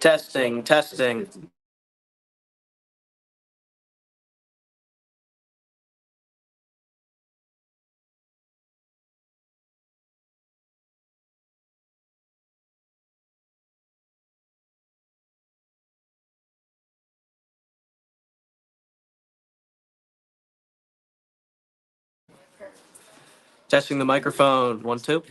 Testing, testing. Testing the microphone. 1, 2.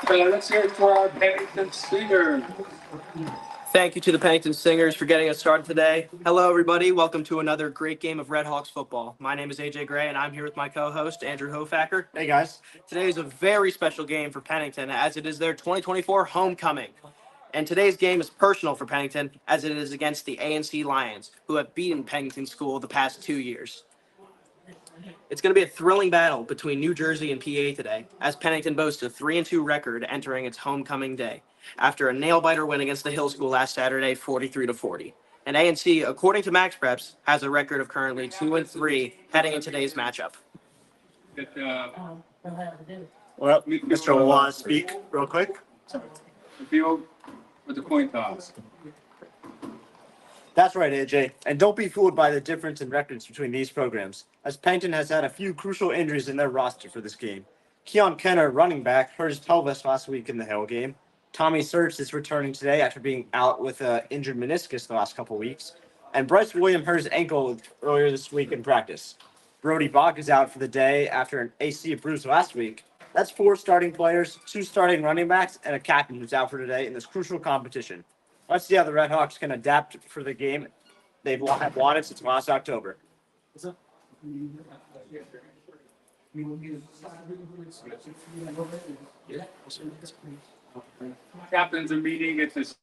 Let's hear it for our Pennington Singers. Thank you to the Pennington Singers for getting us started today. Hello, everybody. Welcome to another great game of Red Hawks football. My name is AJ Gray, and I'm here with my co-host, Andrew Hofacker. Hey guys. Today is a very special game for Pennington, as it is their 2024 homecoming. And today's game is personal for Pennington, as it is against the A&C Lions, who have beaten Pennington School the past 2 years. It's going to be a thrilling battle between New Jersey and PA today, as Pennington boasts a 3-2 record entering its homecoming day, after a nail-biter win against the Hill School last Saturday, 43-40. And A&C, according to Max Preps, has a record of currently 2-3 heading in today's matchup. Well, Mr. will want to speak real quick. The field with the coin toss. That's right, AJ. And don't be fooled by the difference in records between these programs, as Pennington has had a few crucial injuries in their roster for this game. Keon Kenner, running back, hurt his pelvis last week in the Hill game. Tommy Search is returning today after being out with an injured meniscus the last couple weeks. And Bryce William hurt his ankle earlier this week in practice. Brody Bach is out for the day after an AC bruise last week. That's 4 starting players, 2 starting running backs, and a captain who's out for today in this crucial competition. Let's see how the Red Hawks can adapt for the game have wanted since last October. Captains are meeting at this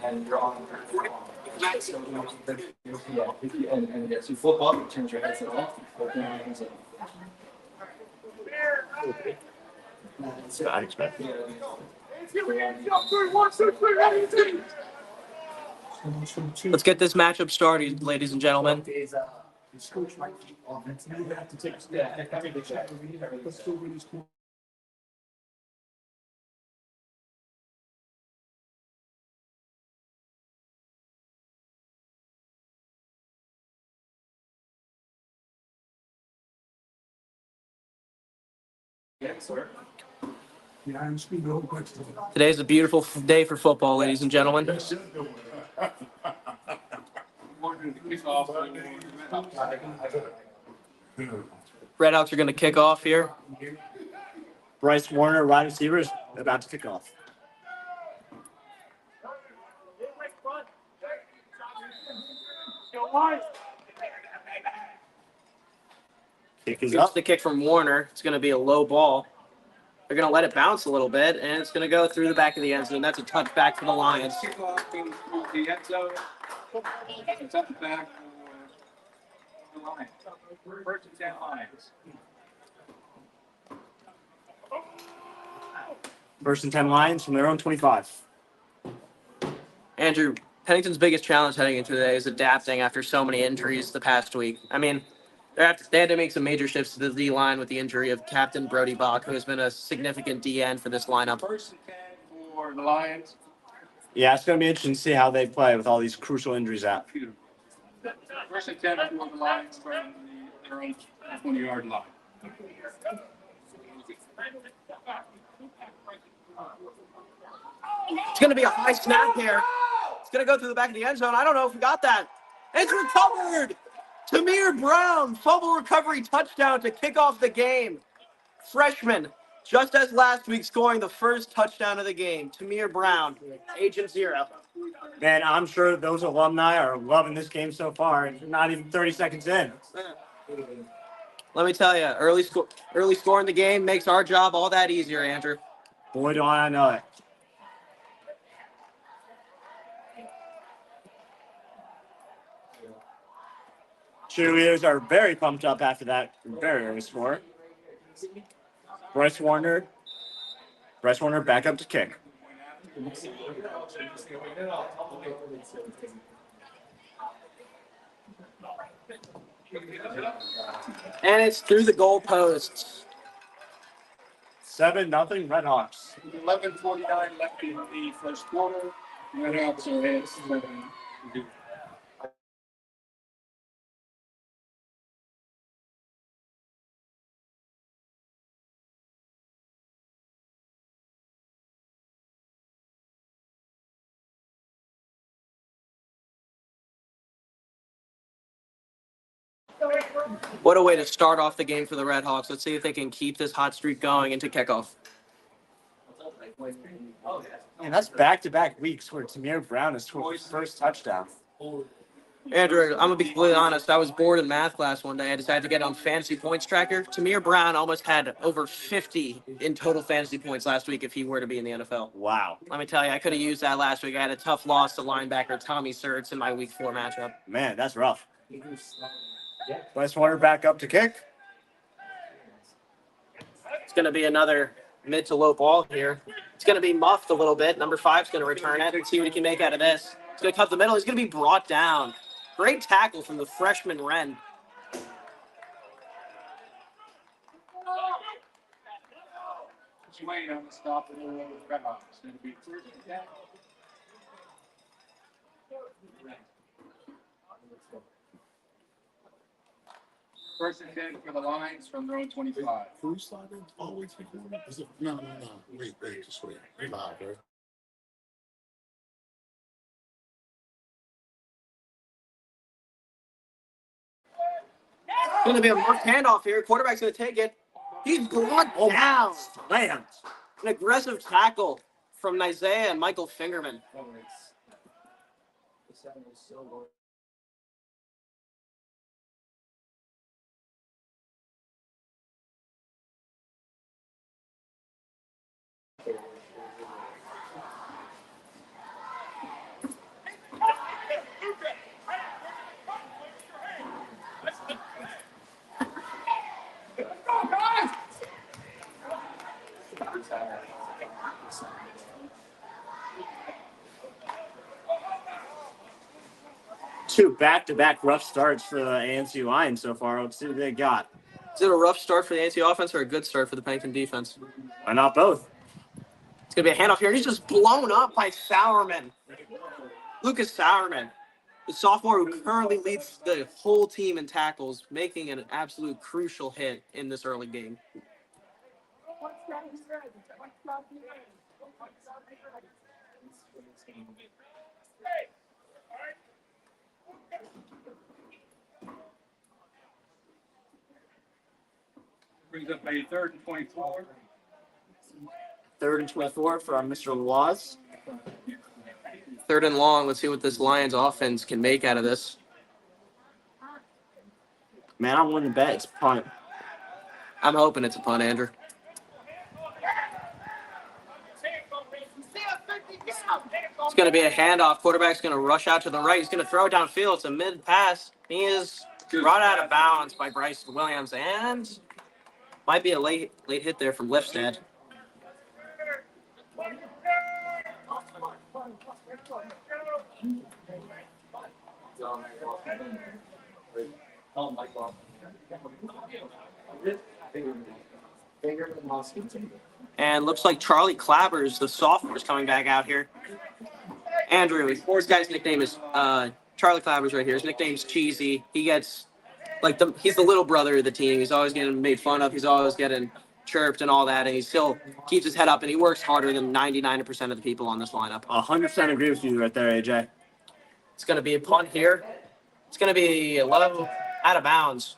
and you're on. And if you flip up, it turns your head to the left. Flip down, it turns it. I expect. Let's get this matchup started, ladies and gentlemen. Today's a beautiful day for football, ladies and gentlemen. Redhawks are going to kick off here. Bryce Warner, wide receivers, about to kick off. Kick is Here's up. the kick from Warner. It's going to be a low ball. They're going to let it bounce a little bit, and it's going to go through the back of the end zone. That's a touchback for the Lions. Kickoff goes through the end zone. It's up the back for the Lions. First and 10 Lions. First and 10 Lions from their own 25. Andrew, Pennington's biggest challenge heading into today is adapting after so many injuries the past week. I mean, they had to make some major shifts to the D line with the injury of Captain Brody Bach, who has been a significant DN for this lineup. First and 10 for the Lions. Yeah, it's going to be interesting to see how they play with all these crucial injuries out. First and 10 for the Lions from their own 20-yard line. It's going to be a high snap here. It's going to go through the back of the end zone. I don't know if we got that. It's recovered. Tamir Brown, fumble recovery touchdown to kick off the game. Freshman, just as last week, scoring the first touchdown of the game. Tamir Brown, Agent Zero. Man, I'm sure those alumni are loving this game so far. And not even 30 seconds in. Let me tell you, early score in the game makes our job all that easier, Andrew. Boy, do I know it. Cheerleaders are very pumped up after that very early score. Bryce Warner back up to kick. And it's through the goalposts. 7-0 Redhawks. 11:49 left in the first quarter. Redhawks are ahead 7-0. What a way to start off the game for the Redhawks. Let's see if they can keep this hot streak going into kickoff. And that's back-to-back weeks where Tamir Brown has scored his first touchdown. Andrew, I'm going to be completely honest. I was bored in math class one day. I decided to get on Fantasy Points Tracker. Tamir Brown almost had over 50 in total fantasy points last week if he were to be in the NFL. Wow. Let me tell you, I could have used that last week. I had a tough loss to linebacker Tommy Sertz in my Week 4 matchup. Man, that's rough. Bryce Warner back up to kick. It's going to be another mid to low ball here. It's going to be muffed a little bit. Number 5's going to return it and see what he can make out of this. He's going to cut the middle. He's going to be brought down. Great tackle from the freshman Wren. Wayne on the stop of the Redhawks. Going to be first and 10. First and 10 for the Lions from their own 25. Can we slide in all the way to the corner? Is it, no. Wait, just wait. We're live, right? It's going to be a marked handoff here. Quarterback's going to take it. He's brought down. Slammed. An aggressive tackle from Isaiah and Michael Fingerman. Two back-to-back rough starts for the ANC Lions so far. Let's see what they got. Is it a rough start for the ANC offense or a good start for the Pennington defense? Why not both? It's going to be a handoff here, and he's just blown up by Sourman. Lucas Sourman, the sophomore who currently leads the whole team in tackles, making an absolute crucial hit in this early game. Brings up a 3rd and 24. 3rd and 24 for our Mr. Laws. 3rd and long. Let's see what this Lions offense can make out of this. Man, I'm willing to bet it's a punt. I'm hoping it's a punt, Andrew. It's going to be a handoff. Quarterback's going to rush out to the right. He's going to throw it downfield. It's a mid-pass. He is brought out of bounds by Bryce Williams, and might be a late hit there from Lifstead. And looks like Charlie Clabbers, the sophomore, is coming back out here. Andrew, this guy's nickname is Charlie Clabbers right here. His nickname's Cheesy. He gets he's the little brother of the team. He's always getting made fun of. He's always getting chirped and all that, and he still keeps his head up, and he works harder than 99% of the people on this lineup. 100% agree with you right there, AJ. It's going to be a punt here. It's going to be low, out of bounds.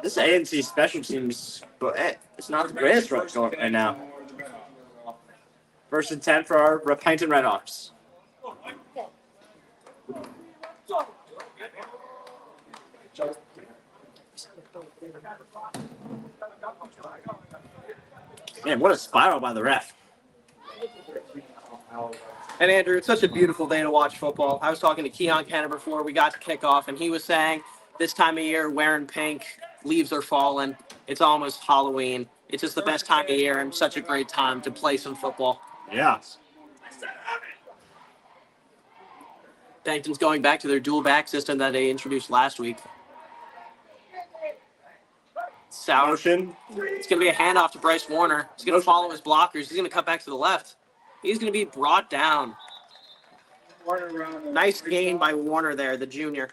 This ANC special teams, but it's not the greatest right now. 1st and 10 for our Pennington Redhawks. Man, what a spiral by the ref. And Andrew, it's such a beautiful day to watch football. I was talking to Keon Kenner before we got to kickoff, and he was saying this time of year, wearing pink, leaves are falling. It's almost Halloween. It's just the best time of year and such a great time to play some football. Yeah. Pennington's going back to their dual back system that they introduced last week. Motion. It's going to be a handoff to Bryce Warner. He's going to follow his blockers. He's going to cut back to the left. He's going to be brought down. Nice gain by Warner there, the junior.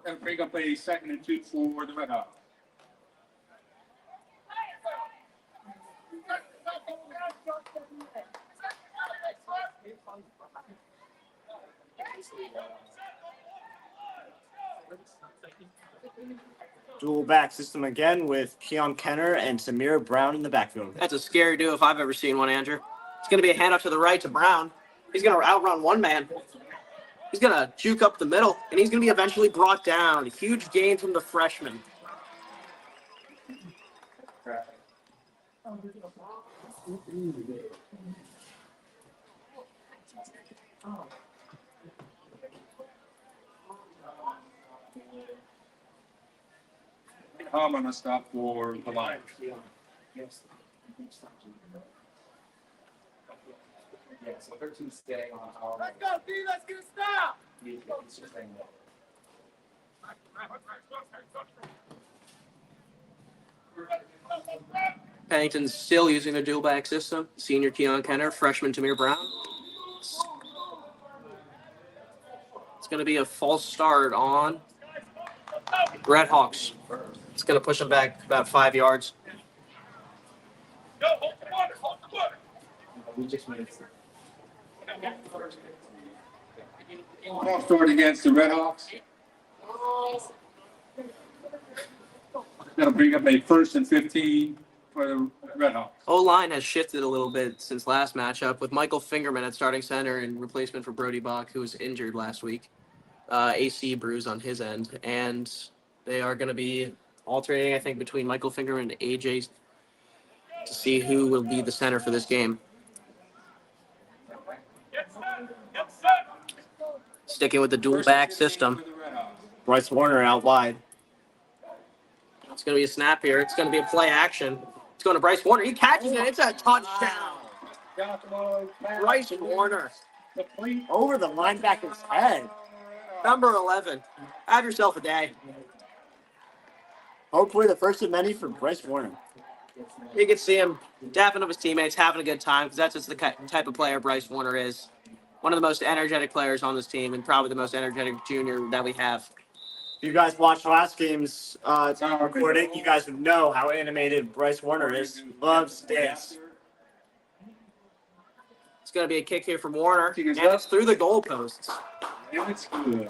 Going to bring up a 2nd and 2 for the Redhawks. Dual back system again with Keon Kenner and Samir Brown in the backfield. That's a scary duo if I've ever seen one, Andrew. It's going to be a handoff to the right to Brown. He's going to outrun one man. He's going to juke up the middle, and he's going to be eventually brought down. A huge gain from the freshman. I'm going to stop for the Lions. So 13 staying on our. Let's go, D. Let's get a stop. Pennington's still using a dual back system. Senior Keon Kenner, freshman Tamir Brown. It's going to be a false start on Redhawks. It's going to push them back about 5 yards. False start against the Redhawks. That'll bring up a 1st and 15 for the Redhawks. O-line has shifted a little bit since last matchup with Michael Fingerman at starting center in replacement for Brody Bach, who was injured last week. AC bruise on his end. And they are going to be alternating, I think, between Michael Fingerman and AJ to see who will be the center for this game. Sticking with the dual back system. Bryce Warner out wide. It's going to be a snap here. It's going to be a play action. It's going to Bryce Warner. He catches it. It's a touchdown. Bryce Warner, Over the linebacker's head. number 11. Have yourself a day. Hopefully the first of many for Bryce Warner. You can see him dapping up his teammates, having a good time, because that's just the type of player Bryce Warner is. One of the most energetic players on this team, and probably the most energetic junior that we have. If you guys watched last game's recording, you guys would know how animated Bryce Warner is. Loves dance. It's going to be a kick here from Warner, and it's through the goalposts.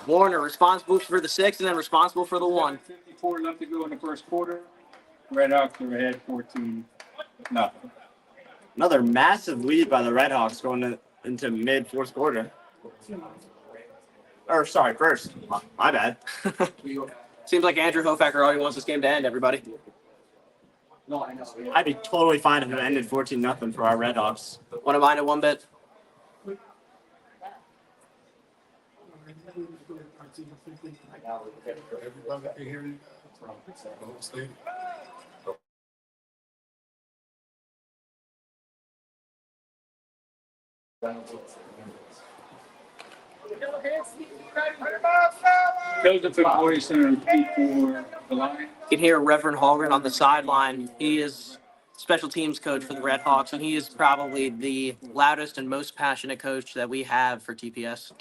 Warner responsible for the 6 and then responsible for the 1. 54 left to go in the first quarter. Redhawks are ahead 14-0. Another massive lead by the Redhawks going into mid fourth quarter. Or sorry, first. My bad. Seems like Andrew Hofacker already wants this game to end, everybody. I'd be totally fine if it ended 14-0 for our Redhawks. Want to mind it one bit? Everybody can hear you. Don't stay. Joseph and Boyd Center repeat for the Lions. You can hear Reverend Hallgren on the sideline. He is special teams coach for the Redhawks, and he is probably the loudest and most passionate coach that we have for TPS.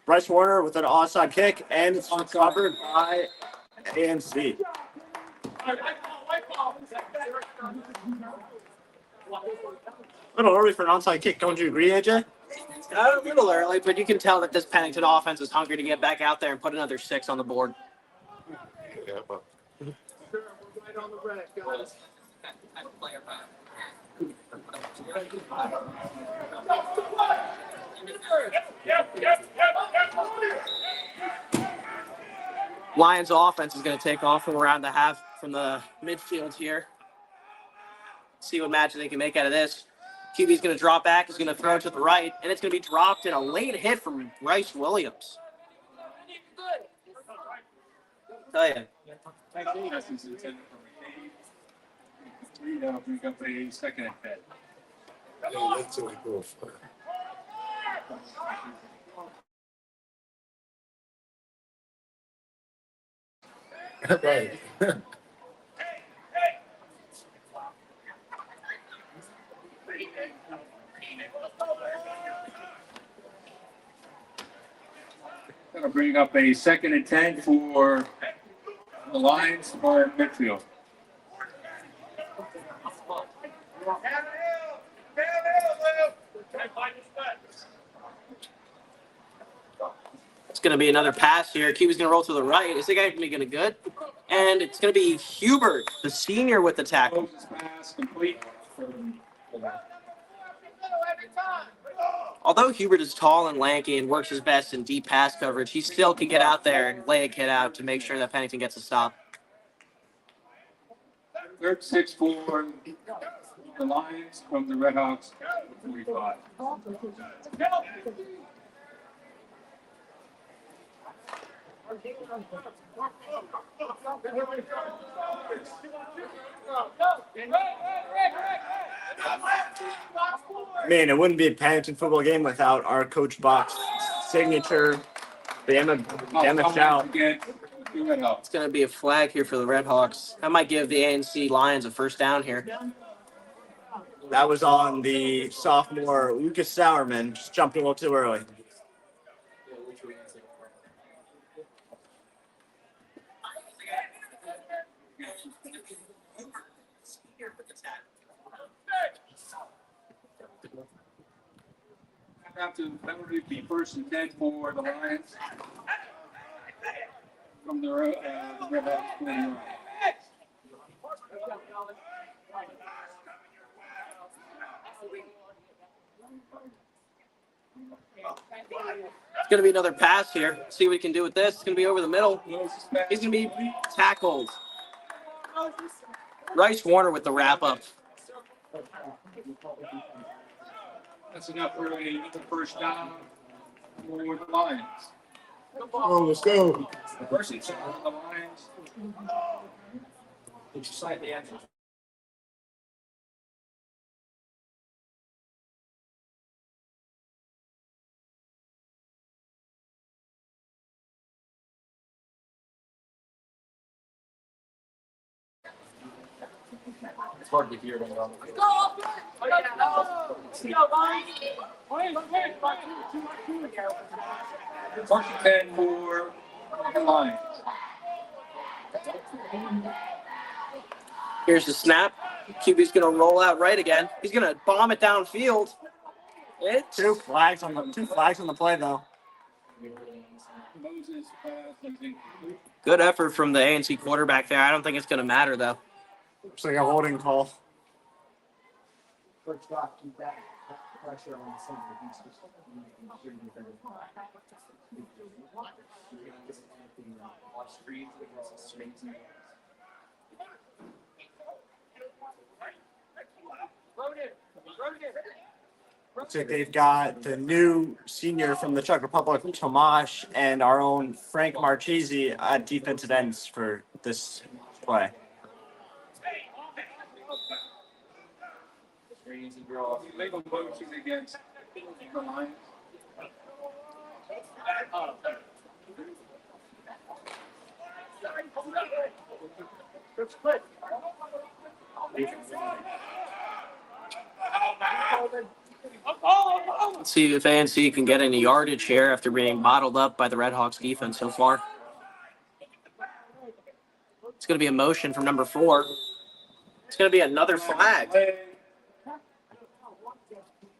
Bryce Warner with an onside kick, and it's covered by ANC. A little early for an onside kick, don't you agree, AJ? A little early, but you can tell that this Pennington offense is hungry to get back out there and put another 6 on the board. Yeah, but Lions offense is going to take off from around the half from the midfield here. See what magic they can make out of this. QB's going to drop back. He's going to throw it to the right, and it's going to be dropped in a late hit from Bryce Williams. Tell you. Passes intended for McCabe. That'll bring up a second and 10. yeah, let's see what go for. Right. That'll bring up a second and 10 for the Lions for midfield. It's going to be another pass here. QB's going to roll to the right. Is the guy going to be good? And it's going to be Hubert, the senior, with the tackle. Closes pass complete. Although Hubert is tall and lanky and works his best in deep pass coverage, he still can get out there and lay a kid out to make sure that Pennington gets a stop. Third 6 for the Lions from the Redhawks. 45. Man, it wouldn't be a Pennington football game without our Coach Box signature Bama shout. Again, the Redhawks. It's going to be a flag here for the Redhawks. That might give the ANC Lions a first down here. That was on the sophomore Lucas Sauerman, just jumping a little too early. That would be first and 10 for the Lions from the Redhawks. It's going to be another pass here. See what he can do with this. It's going to be over the middle. He's going to be tackled. Rice Warner with the wrap up. That's enough for a first down for the Lions. Oh, let's go. First and 10 on the Lions. It's hard to hear when you're on the field. First and 10 for the Lions. Here's the snap. QB's going to roll out right again. He's going to bomb it downfield. It's Two flags on the play though. Moses pass is incomplete. good effort from the A&C quarterback there. I don't think it's going to matter, though. Looks like a holding call. First off, keep that pressure on the center. He's just watch screens against the straight team. Looks like they've got the new senior from the Czech Republic, Tomáš, and our own Frank Marchese at defensive ends for this play. Illegal motion against the Lions. Let's see if A&C can get any yardage here after being bottled up by the Redhawks defense so far. It's going to be a motion from number 4. It's going to be another flag.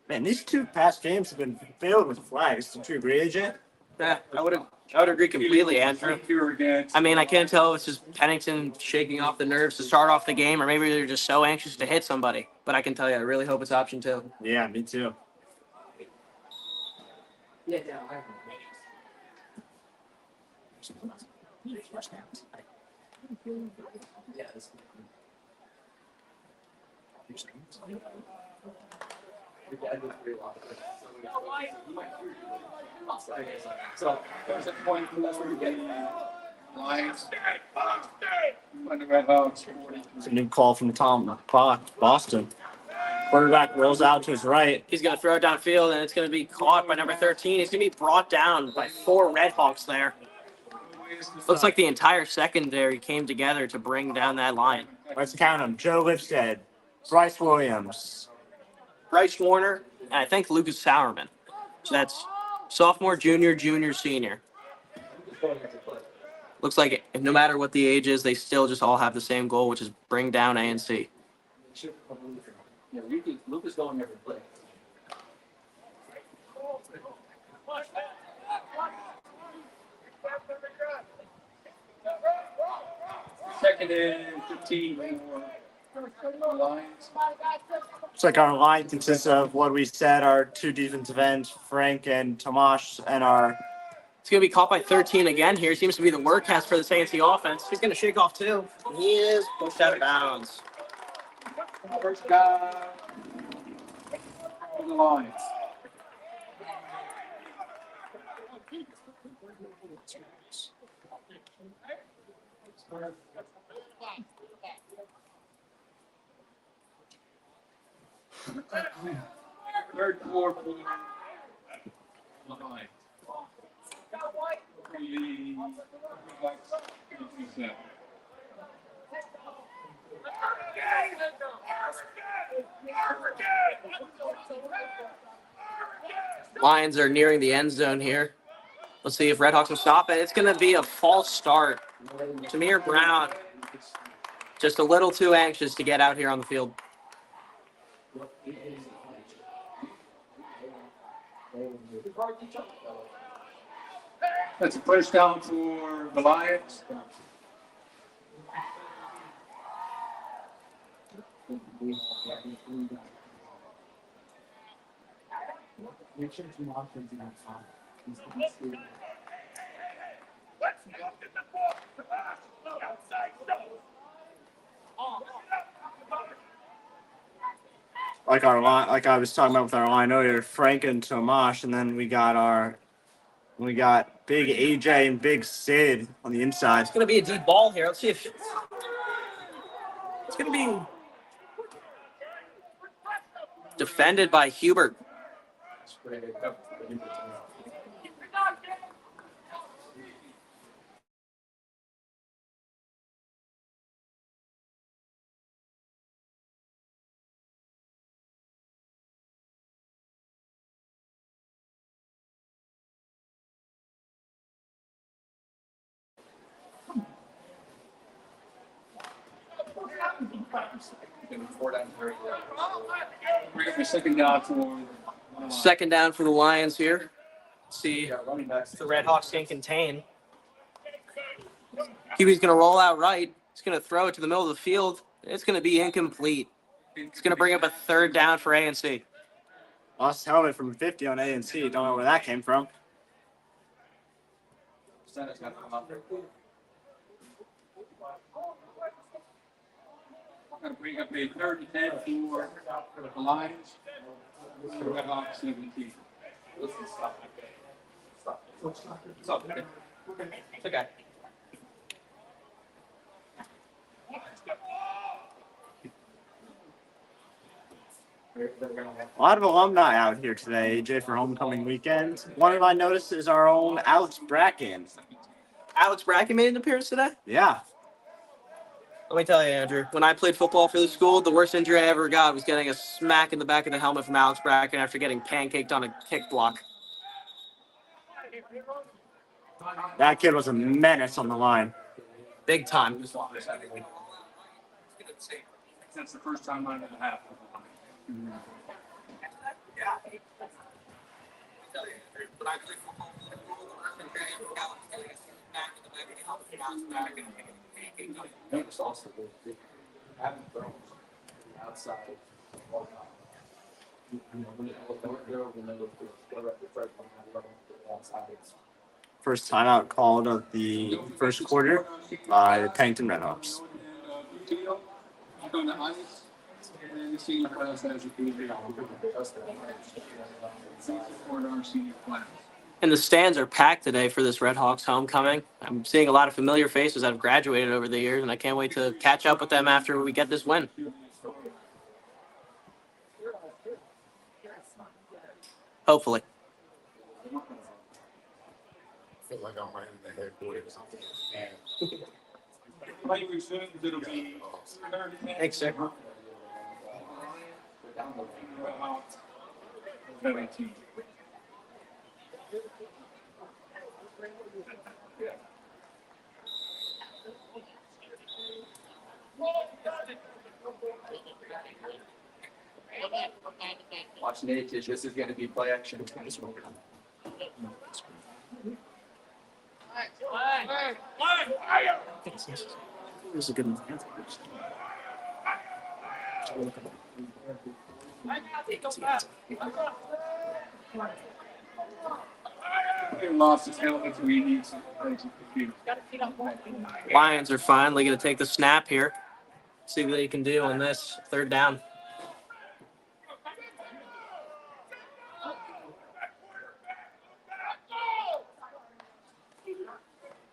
Man, these two past games have been filled with flags. Don't you agree, AJ? Yeah, I would agree completely, Andrew. Here against. I mean, I can't tell if it's just Pennington shaking off the nerves to start off the game, or maybe they're just so anxious to hit somebody. But I can tell you, I really hope it's option 2. Yeah, me too. Yeah, So there's a point for the Lions. And the Redhawks. It's a new call from Tom Boston. Quarterback rolls out to his right. He's going to throw it downfield, and it's going to be caught by number 13. He's going to be brought down by 4 Redhawks there. Looks like the entire secondary came together to bring down that line. Let's count them. Joe Lipstead, Bryce Williams, Bryce Warner, and I think Lucas Sauerman. So that's sophomore, junior, senior. Looks like no matter what the age is, they still just all have the same goal, which is bring down A&C. yeah, Lucas going every play. Second and 15 for the Lions. Looks like our line consists of what we said, our 2 defensive ends, Frank and Tomáš, and our It's going to be caught by 13 again here. Seems to be the workhorse for the A&C offense. He's going to shake off 2. He is pushed out of bounds. First down for the Lions. Third quarter for the Lions. Lions are nearing the end zone here. Let's see if Redhawks will stop it. It's going to be a false start. Tamir Brown, just a little too anxious to get out here on the field. That's a first down for the Lions. Like our line, like I was talking about with our line earlier, Frank and Tomash, and then we got big AJ and big Sid on the inside. It's going to be a deep ball here. Let's see if it's going to be defended by Hubert. Bring up a second down for. Second down for the Lions here. Let's see if the Red Hawks can contain. QB's going to roll out right. He's going to throw it to the middle of the field. It's going to be incomplete. It's going to bring up a third down for ANC. Lost helmet from 50 on ANC. Don't know where that came from. Going to bring up a third and 10 for the Lions. The Red Hawks 17. It's okay. A lot of alumni out here today, AJ, for homecoming weekend. One of I noticed is our own Alex Bracken. Alex Bracken made an appearance today? Yeah. Let me tell you, Andrew, when I played football for the school, the worst injury I ever got was getting a smack in the back of the helmet from Alex Bracken after getting pancaked on a kick block. That kid was a menace on the line. Big time. That's the first time I'm going to have. First timeout called of the first quarter by the Pennington Red Hawks. Going to ice and the senior class has a good support our senior class. And the stands are packed today for this Red Hawks homecoming. I'm seeing a lot of familiar faces that have graduated over the years, and I can't wait to catch up with them after we get this win. Hopefully. I feel like I'm right in the headquarters. Play resumes, it'll be third and 10. Thanks, sir. Red Hawks 17. Watch Nate, this is going to be play action. This is a good one. He lost his helmet, so he needs some computer. Lions are finally going to take the snap here. See what they can do on this third down.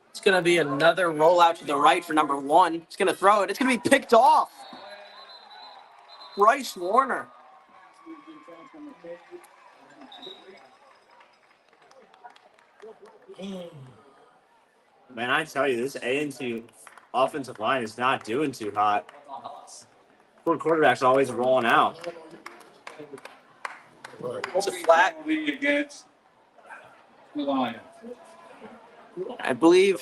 It's going to be another rollout to the right for number 1. He's going to throw it. It's going to be picked off. Bryce Warner. Man, I tell you, this A&T offensive line is not doing too hot. Poor quarterback's always rolling out. It's a flat. Against the Lions. I believe.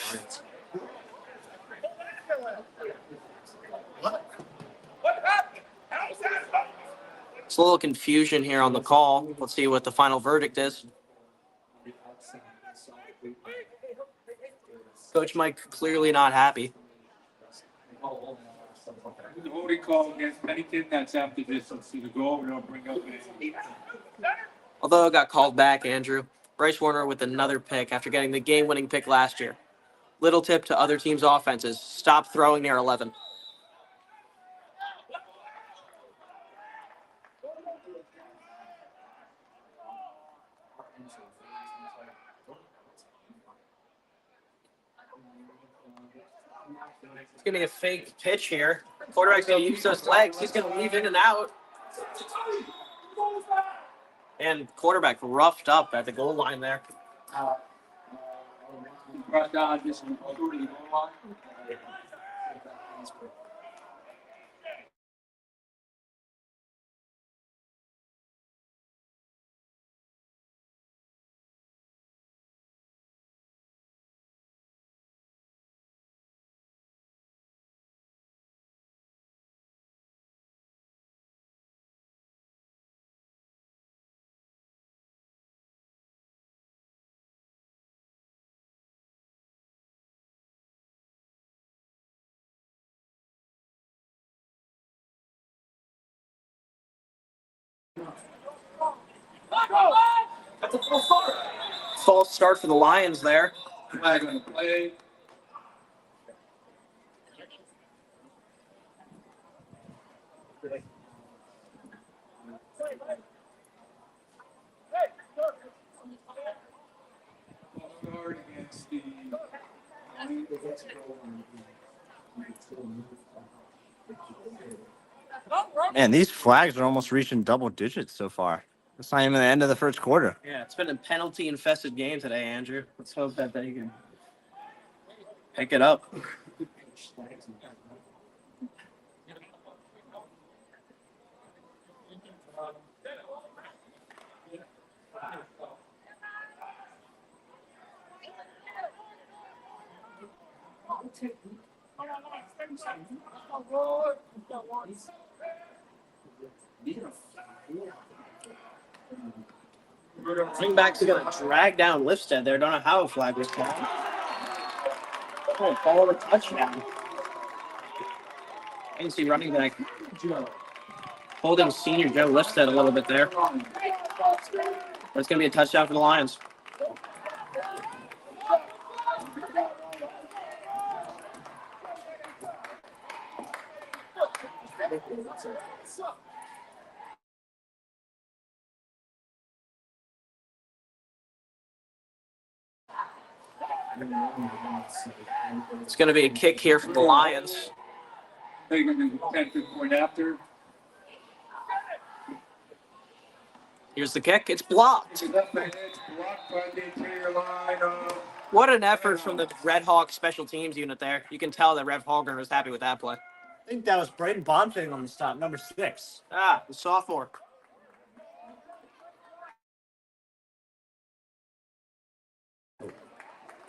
It's a little confusion here on the call. Let's see what the final verdict is. Coach Mike clearly not happy. The holding call against Pennington, that's after this. Let's see the goal. We're going to bring up Although it got called back, Andrew. Bryce Warner with another pick after getting the game-winning pick last year. Little tip to other teams' offenses: stop throwing near 11. It's going to be a fake pitch here. Quarterback's going to use those legs. He's going to weave in and out. And quarterback roughed up at the goal line there. Brought down just through to the goal line. False start for the Lions there. Flag on the play. Guard against the. Man, these flags are almost reaching double digits so far. It's not even the end of the first quarter. Yeah, it's been a penalty-infested game today, Andrew. Let's hope that they can pick it up. Running backs are going to drag down Lipstead there. Don't know how a flag was called. Oh, ball of a touchdown. You can see running back holding senior Joe Lipstead a little bit there. But it's going to be a touchdown for the Lions. It's going to be a kick here for the Lions. Taking the 10-point after. Here's the kick. It's blocked. It's blocked by the interior line of. What an effort from the Red Hawk special teams unit there. You can tell that Rev Hallgren was happy with that play. I think that was Braden Bonfing on the stop, number 6. Ah, the sophomore.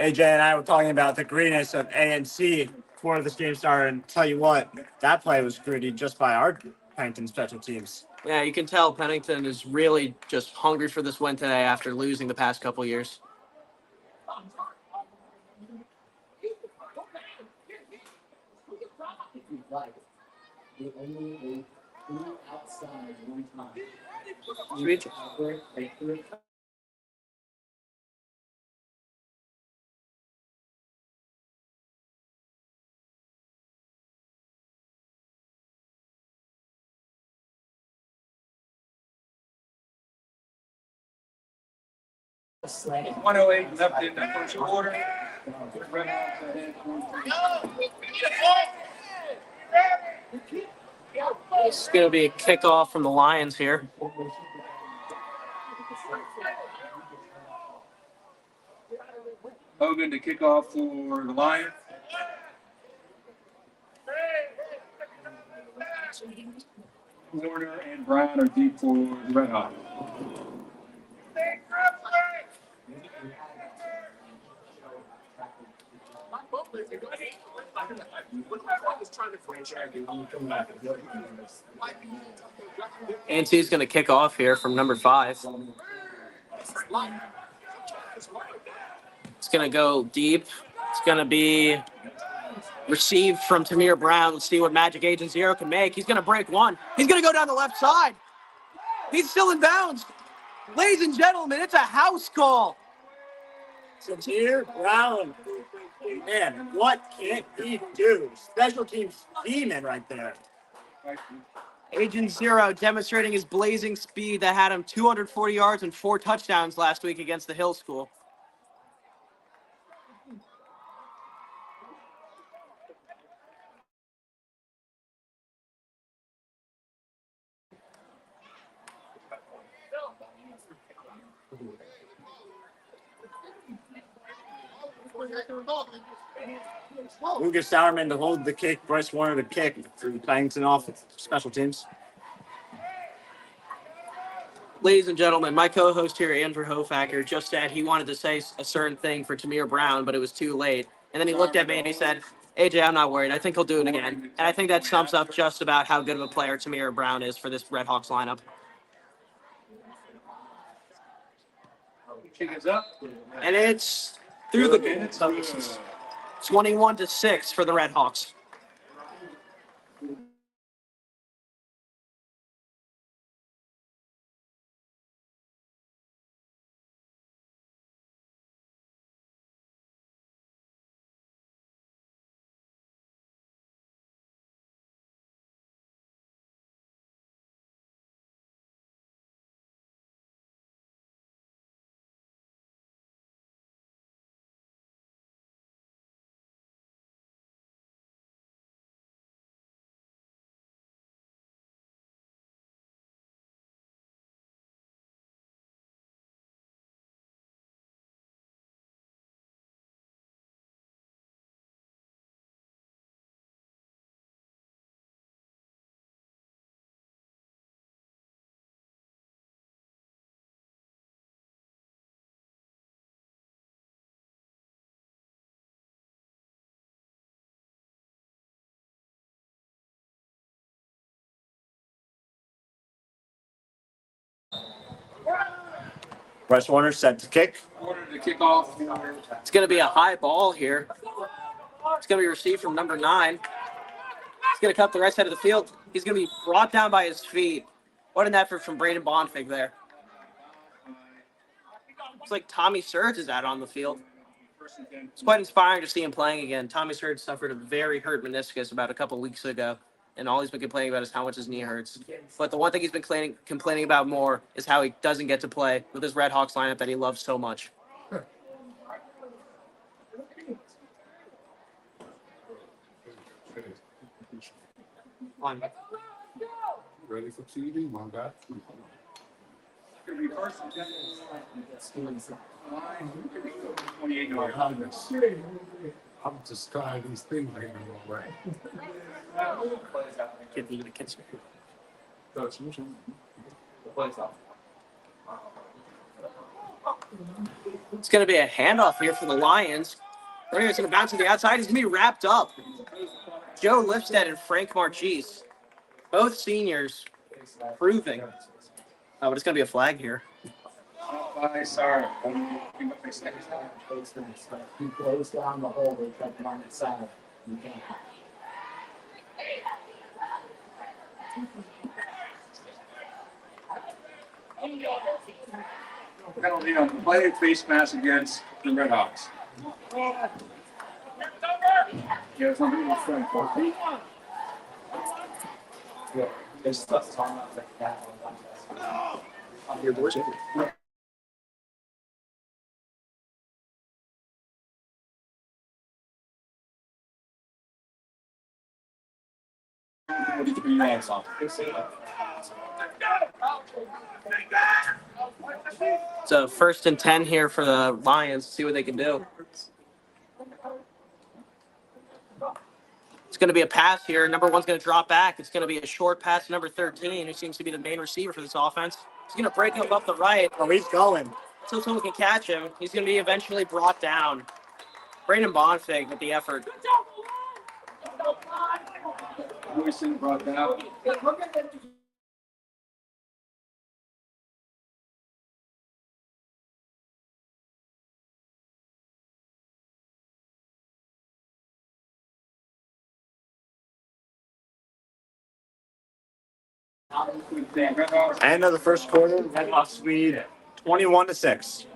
AJ and I were talking about the greenness of ANC before this game started, and tell you what, that play was gritty just by our Pennington special teams. Yeah, you can tell Pennington is really just hungry for this win today after losing the past couple years. It's 1:08 left in the first quarter. Red Hawks ahead 43. It's going to be a kickoff from the Lions here. Hogan to kick off for the Lions. Warner and Brown are deep for the Red Hawks. ANT's going to kick off here from number 5. It's going to go deep. It's going to be received from Tamir Brown. Let's see what Magic Agent Zero can make. He's going to break one. He's going to go down the left side. He's still in bounds. Ladies and gentlemen, it's a house call. Samir Brown. Man, what can he do? Special teams demon right there. Agent Zero demonstrating his blazing speed that had him 240 yards and 4 touchdowns last week against the Hill School. Lucas Sauerman to hold the kick. Bryce Warner to kick for the Pennington off special teams. Ladies and gentlemen, my co-host here, Andrew Hofacker, just said he wanted to say a certain thing for Tamir Brown, but it was too late. And then he looked at me and he said, AJ, I'm not worried. I think he'll do it again. And I think that sums up just about how good of a player Tamir Brown is for this Red Hawks lineup. Kick is up. And it's through the 21-6 for the Red Hawks. Bryce Warner set to kick. Order to kick off. It's going to be a high ball here. It's going to be received from number 9. He's going to cut the right side of the field. He's going to be brought down by his feet. What an effort from Braden Bonfig there. Looks like Tommy Surge is out on the field. It's quite inspiring to see him playing again. Tommy Surge suffered a very hurt meniscus about a couple weeks ago, and all he's been complaining about is how much his knee hurts. But the one thing he's been complaining about more is how he doesn't get to play with his Red Hawks lineup that he loves so much. Ready for TV, my guy? Gonna be first and 10. 28 My yards. highness. I'm just trying these things ain't all right. It's going to be a handoff here for the Lions. It's going to bounce to the outside. He's going to be wrapped up. Joe Lipstead and Frank Marchese, both seniors, proving. Oh, but it's going to be a flag here. By sorry. He closed down the hole, they kept him on its side. You can't. Penalty on play face mask against the Red Hawks. Yeah, it's something in front. Yeah, there's stuff talking about like that. Your boys. So 1st and 10 here for the Lions. See what they can do. It's going to be a pass here. Number 1's going to drop back. It's going to be a short pass to number 13, who seems to be the main receiver for this offense. He's going to break him up the right. Oh, he's going. Until someone can catch him. He's going to be eventually brought down. Brandon Bonfig with the effort. Wilson brought that out. End of the first quarter. Red Hawks lead 21-6.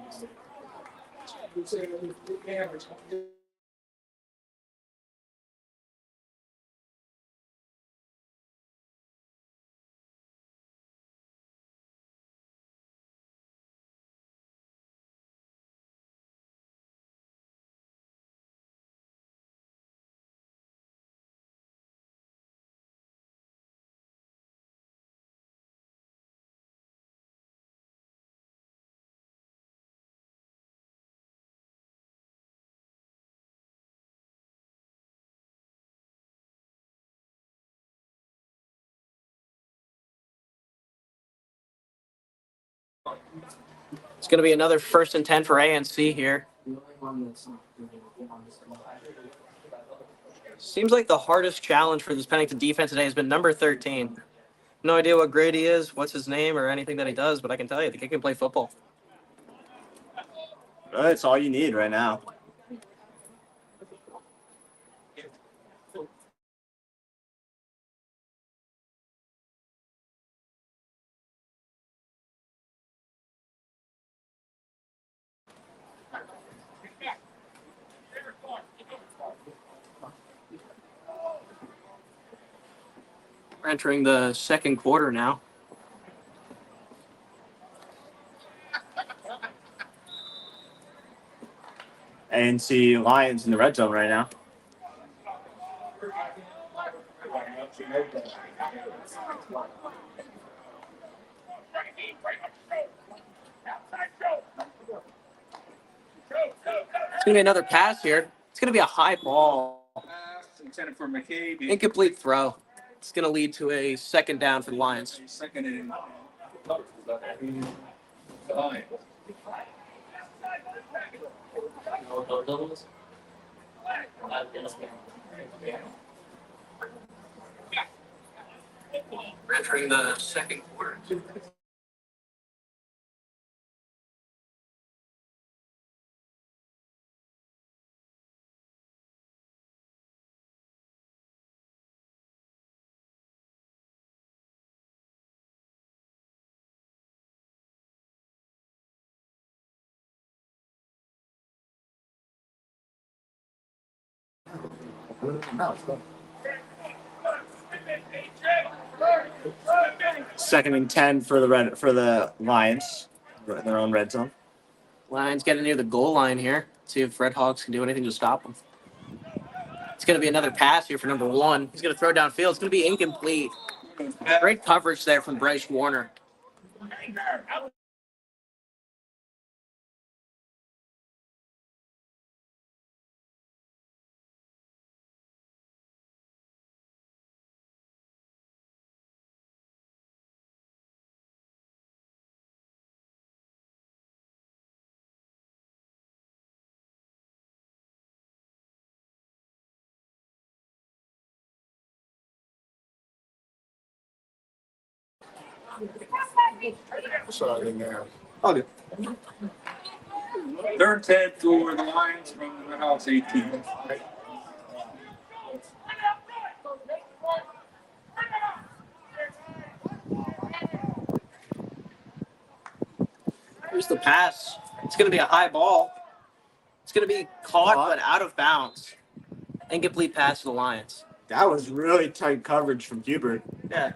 It's going to be another 1st and 10 for ANC here. Seems like the hardest challenge for this Pennington defense today has been number 13. No idea what grade he is, what's his name, or anything that he does, but I can tell you the kid can play football. That's all you need right now. We're entering the second quarter now. ANC Lions in the red zone right now. It's going to be another pass here. It's going to be a high ball. Pass intended for McCabe. Incomplete throw. It's going to lead to a 2nd down for the Lions. Second and 5. We're entering the second quarter. Second and 10 for the Lions in their own red zone. Lions getting near the goal line here. See if Red Hawks can do anything to stop them. It's going to be another pass here for number 1. He's going to throw downfield. It's going to be incomplete. Great coverage there from Bryce Warner. Sorry, in there. Okay. 3rd and 10 for the Lions from the Red Hawks 18. Here's the pass. It's going to be a high ball. It's going to be caught but out of bounds. Incomplete pass to the Lions. That was really tight coverage from Hubert. Yeah.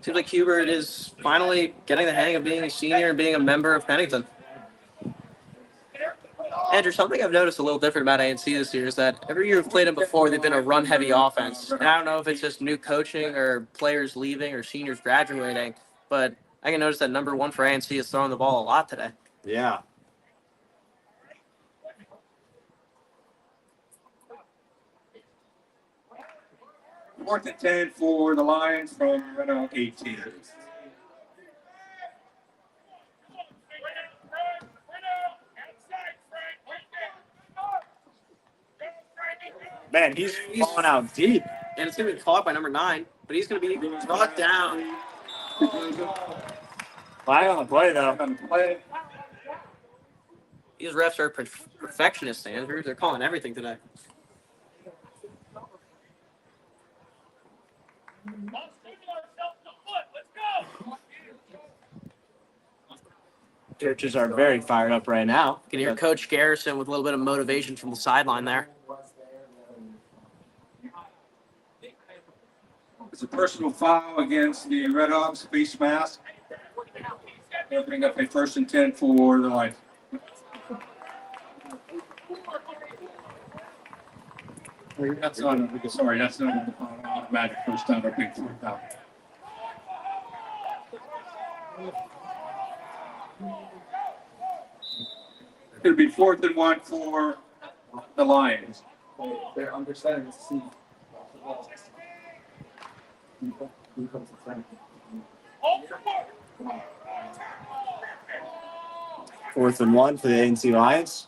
Seems like Hubert is finally getting the hang of being a senior and being a member of Pennington. Andrew, something I've noticed a little different about ANC this year is that every year we've played them before, they've been a run-heavy offense. And I don't know if it's just new coaching or players leaving or seniors graduating, but I can notice that number 1 for ANC is throwing the ball a lot today. Yeah. Fourth and 10 for the Lions from Red Hawk 18. Man, he's falling out deep. And it's going to be caught by number 9, but he's going to be brought down. Flag on the play, though. On the play. These refs are perfectionists, Andrew. They're calling everything today. Coaches are very fired up right now. You can hear Coach Garrison with a little bit of motivation from the sideline there. It's a personal foul against the Red Hawks face mask. They'll bring up a 1st and 10 for the Lions. That's not an automatic first down or big fourth down. It'll be 4th and 1 for the Lions. They're understanding to see. 4th and 1 for the ANC Lions.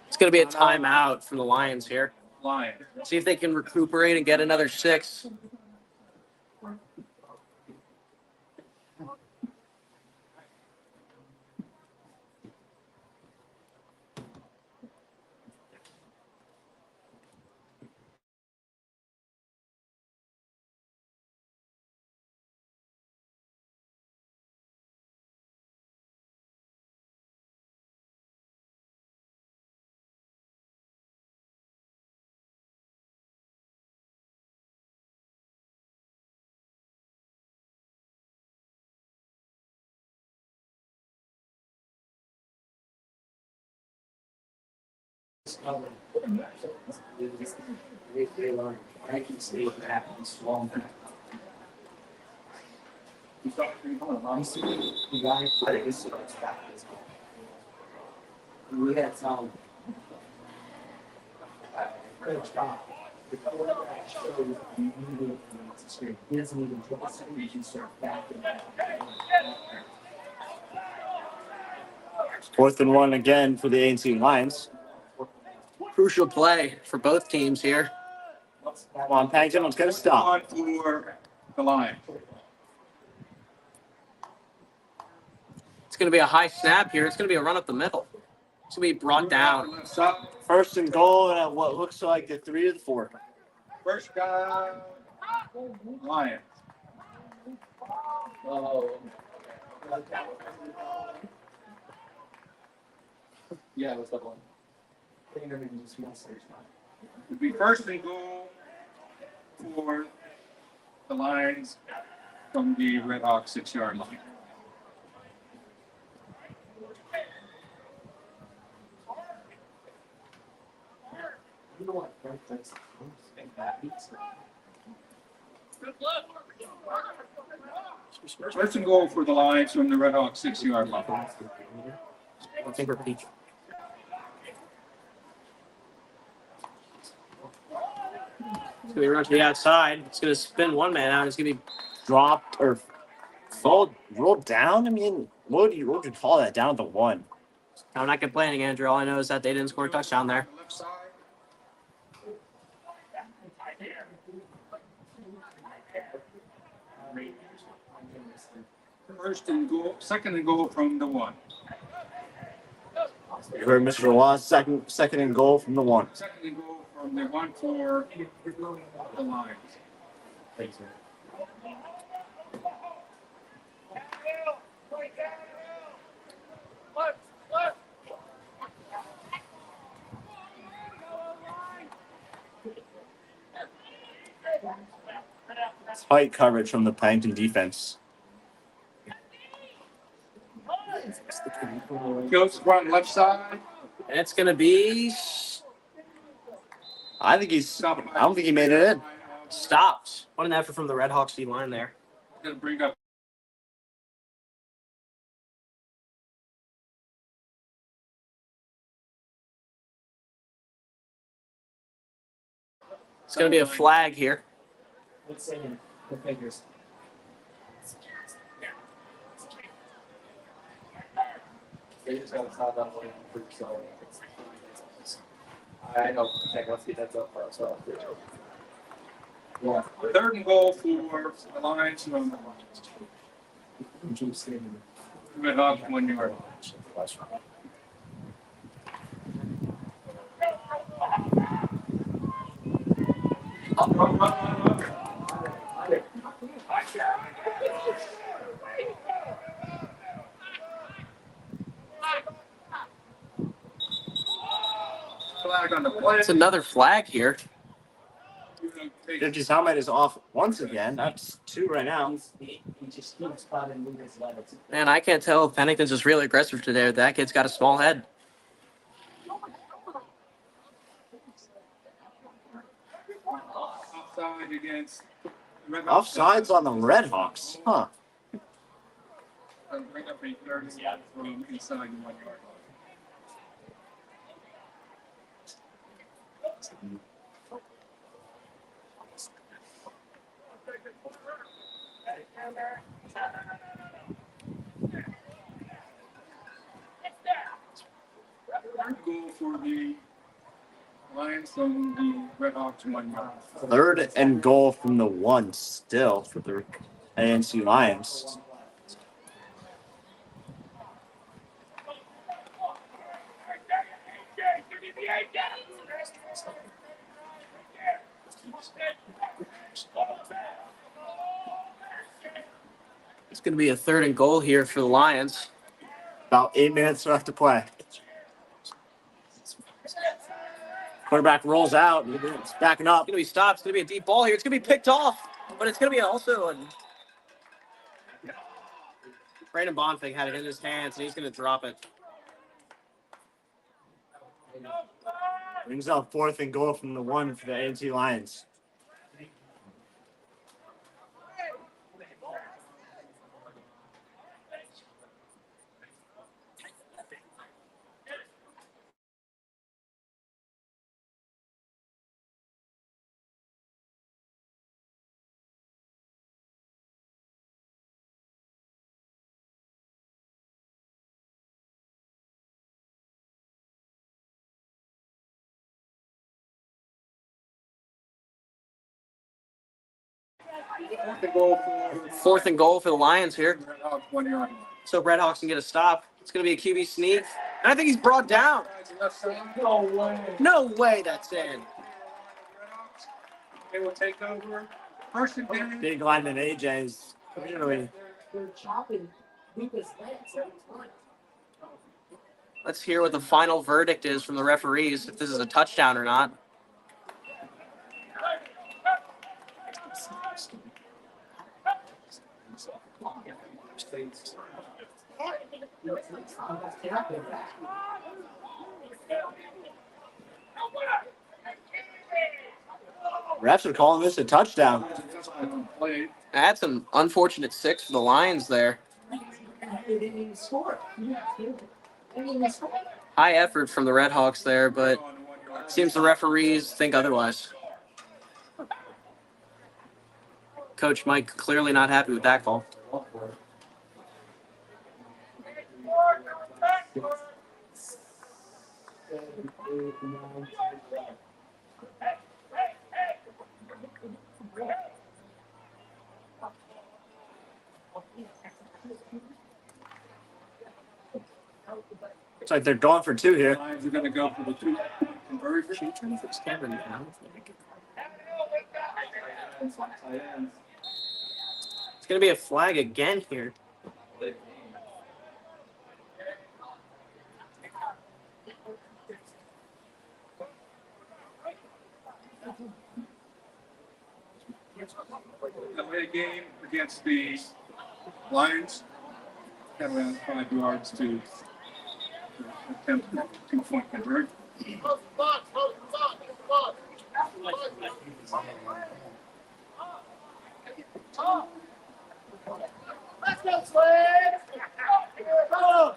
It's going to be a timeout from the Lions here. Lions. See if they can recuperate and get another 6. They learn. I can see what happens. Long back. You thought you were going to the guy, I think it's back. We had some. Good stop. He doesn't even trust it. We can start back. 4th and 1 again for the ANC Lions. Crucial play for both teams here. Come on, Pennington, let's get a stop. 1 for the Lions. It's going to be a high snap here. It's going to be a run up the middle. It's going to be brought down. Left side. 1st and goal at what looks like the 3 or the 4. First guy, Lions. Oh. Yeah, what's that one? It'll be 1st and goal for the Lions from the Red Hawks 6-yard line. You know what? That's First and goal for the Lions from the Red Hawks 6-yard line. I think we're peaking. It's going to be run to the outside. It's going to spin one man out. It's going to be Dropped or rolled down? I mean, what would you call that? Down at the 1. I'm not complaining, Andrew. All I know is that they didn't score a touchdown there. Left side. First and goal, 2nd and goal from the 1. You heard Mr. Law, second and goal from the 1. 2nd and goal from the 1 for the Lions. Tight coverage from the Pennington defense. Goes run left side. And it's going to be I don't think he made it in. stopped. What an effort from the Red Hawks D line there. Going to bring up. It's going to be a flag here. Let's say the fingers. They just got to stop that one for so. I know. Let's get that up for us. Yeah. 3rd and goal for the Lions from Red Hawks 1 yard. flag on the play. It's another flag here. Fifty's helmet is off once again. That's 2 right now. Man, I can't tell if Pennington's just really aggressive today. That kid's got a small head. Offside against Red Hawks. Offsides on the Red Hawks. Huh. Bring up a 30 from inside the 1 yard. Goal for the Lions on the Red Hawks 1 yard. 3rd and goal from the 1 still for the ANC Lions. It's going to be a 3rd and goal here for the Lions. About 8 minutes left to play. Quarterback rolls out. It's backing up. It's going to be stopped. It's going to be a deep ball here. It's going to be picked off, but it's going to be also a... Brandon Bonfig had it in his hands, and he's going to drop it. Brings out 4th and goal from the 1 for the ANC Lions. Fourth and goal for the Lions here. Red Hawks 1 yard. So Red Hawks can get a stop. It's going to be a QB sneak. And I think he's brought down. No way. No way that's in. Red Hawks, they will take over. First and 10. Big lineman AJ's clearly. Let's hear what the final verdict is from the referees, if this is a touchdown or not. Refs are calling this a touchdown. That's an unfortunate 6 for the Lions there. High effort from the Red Hawks there, but it seems the referees think otherwise. Coach Mike clearly not happy with that call. Looks like they're going for 2 here. Lions are going to go for the 2 conversion. It's going to be a flag again here. Away game against the Lions. Got around 5 yards to attempt 2-point conversion. Let's go, Slade! Go!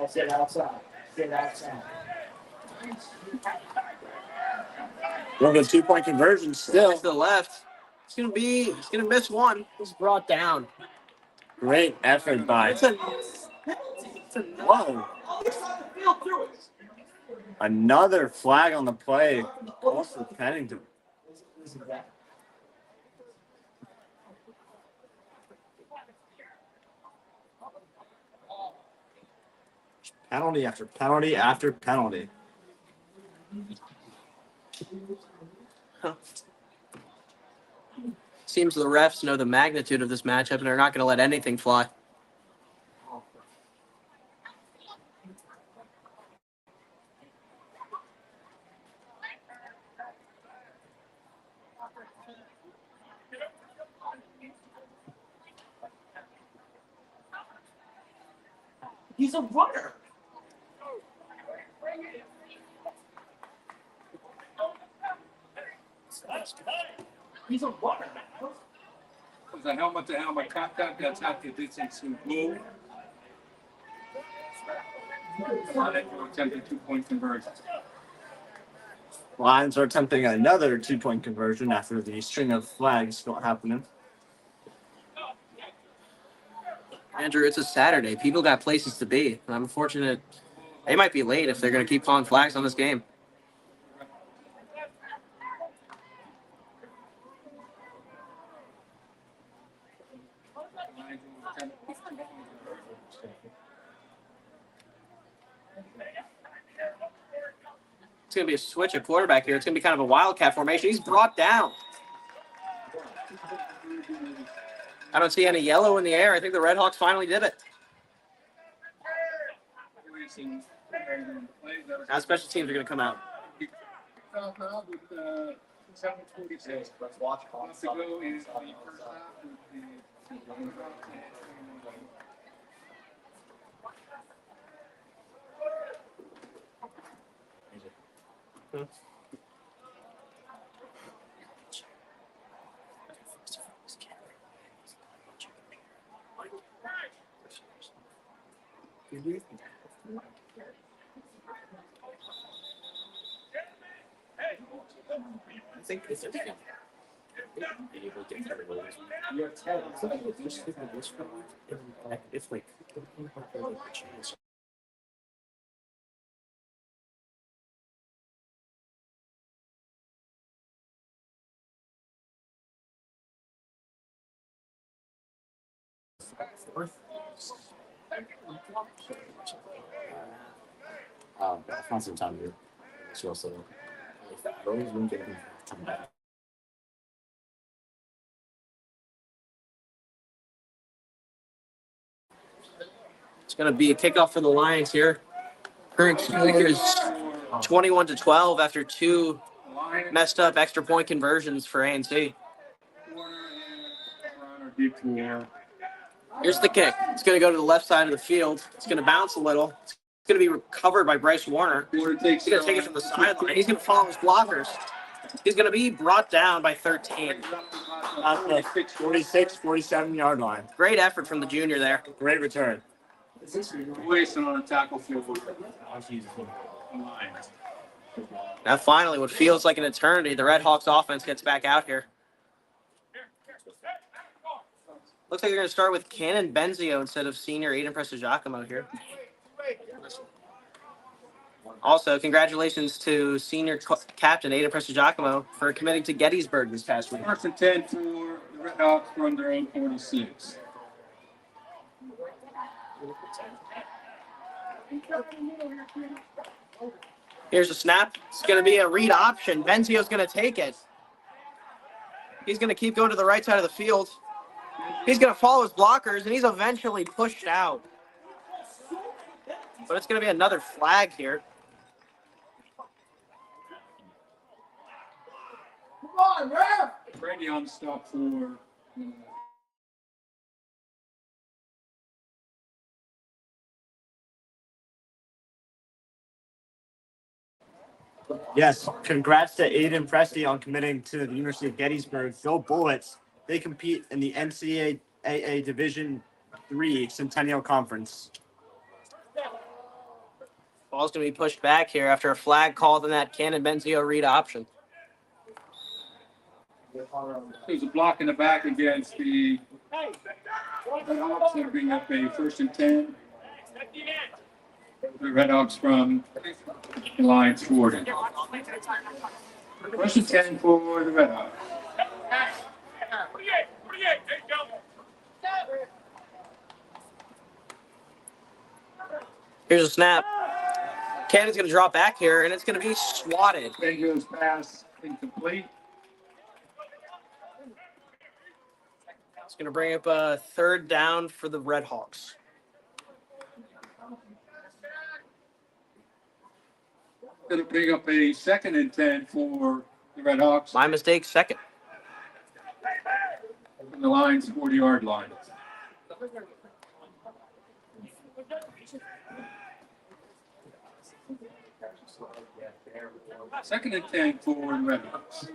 Sit outside. Sit outside. Going for the 2-point conversion still. To the left. He's going to miss one. He's brought down. Great effort by. It's a Whoa. Another flag on the play. Also Pennington. Penalty after penalty after penalty. Seems the refs know the magnitude of this matchup and are not going to let anything fly. He's a runner. He's a runner. There's a helmet-to-helmet contact. That's after distance to blue. Attempted 2-point conversion. Lions are attempting another 2-point conversion after the string of flags not happening. Andrew, it's a Saturday. People got places to be. I'm fortunate they might be late if they're going to keep calling flags on this game. It's going to be a switch at quarterback here. It's going to be kind of a wildcat formation. He's brought down. I don't see any yellow in the air. I think the Red Hawks finally did it. Now special teams are going to come out. 7:46. Let's watch. Wants to go in the first half with the I think it's just be able to get everybody. You're 10. Just give me this one. If like a chance. I found some time here. So also, I always been getting time back. It's going to be a kickoff for the Lions here. Current score is 21-12 after two messed up extra point conversions for A&C. Here's the kick. It's going to go to the left side of the field. It's going to bounce a little. It's going to be recovered by Bryce Warner. He's going to take it from the sideline. He's going to follow his blockers. He's going to be brought down by 13. At the 46, 47-yard line. Great effort from the junior there. Great return. Wasting on a tackle field. Now finally, what feels like an eternity, the Red Hawks offense gets back out here. Looks like they're going to start with Cannon Benzio instead of senior Aiden Prestigiacomo here. Also, congratulations to senior captain Aiden Prestigiacomo for committing to Gettysburg this past week. 1st and 10 for the Red Hawks from their own 46. Here's a snap. It's going to be a read option. Benzio's going to take it. He's going to keep going to the right side of the field. He's going to follow his blockers, and he's eventually pushed out. But it's going to be another flag here. Come on, ref! Brady on stop for Yes, congrats to Aiden Presti on committing to the University of Gettysburg. Go Bullets. They compete in the NCAA Division III Centennial Conference. Ball's going to be pushed back here after a flag called in that Cannon Benzio read option. there's a block in the back against the Red Hawks. They're bringing up a 1st and 10. The Red Hawks from the Lions 40. 1st and 10 for the Red Hawks. Here's a snap. Cannon's going to drop back here, and it's going to be swatted. Bengals pass incomplete. going to bring up a third down for the Red Hawks. Going to bring up a 2nd and 10 for the Red Hawks My mistake, second. from the line's 40-yard line. Second and 10 for the Red Hawks.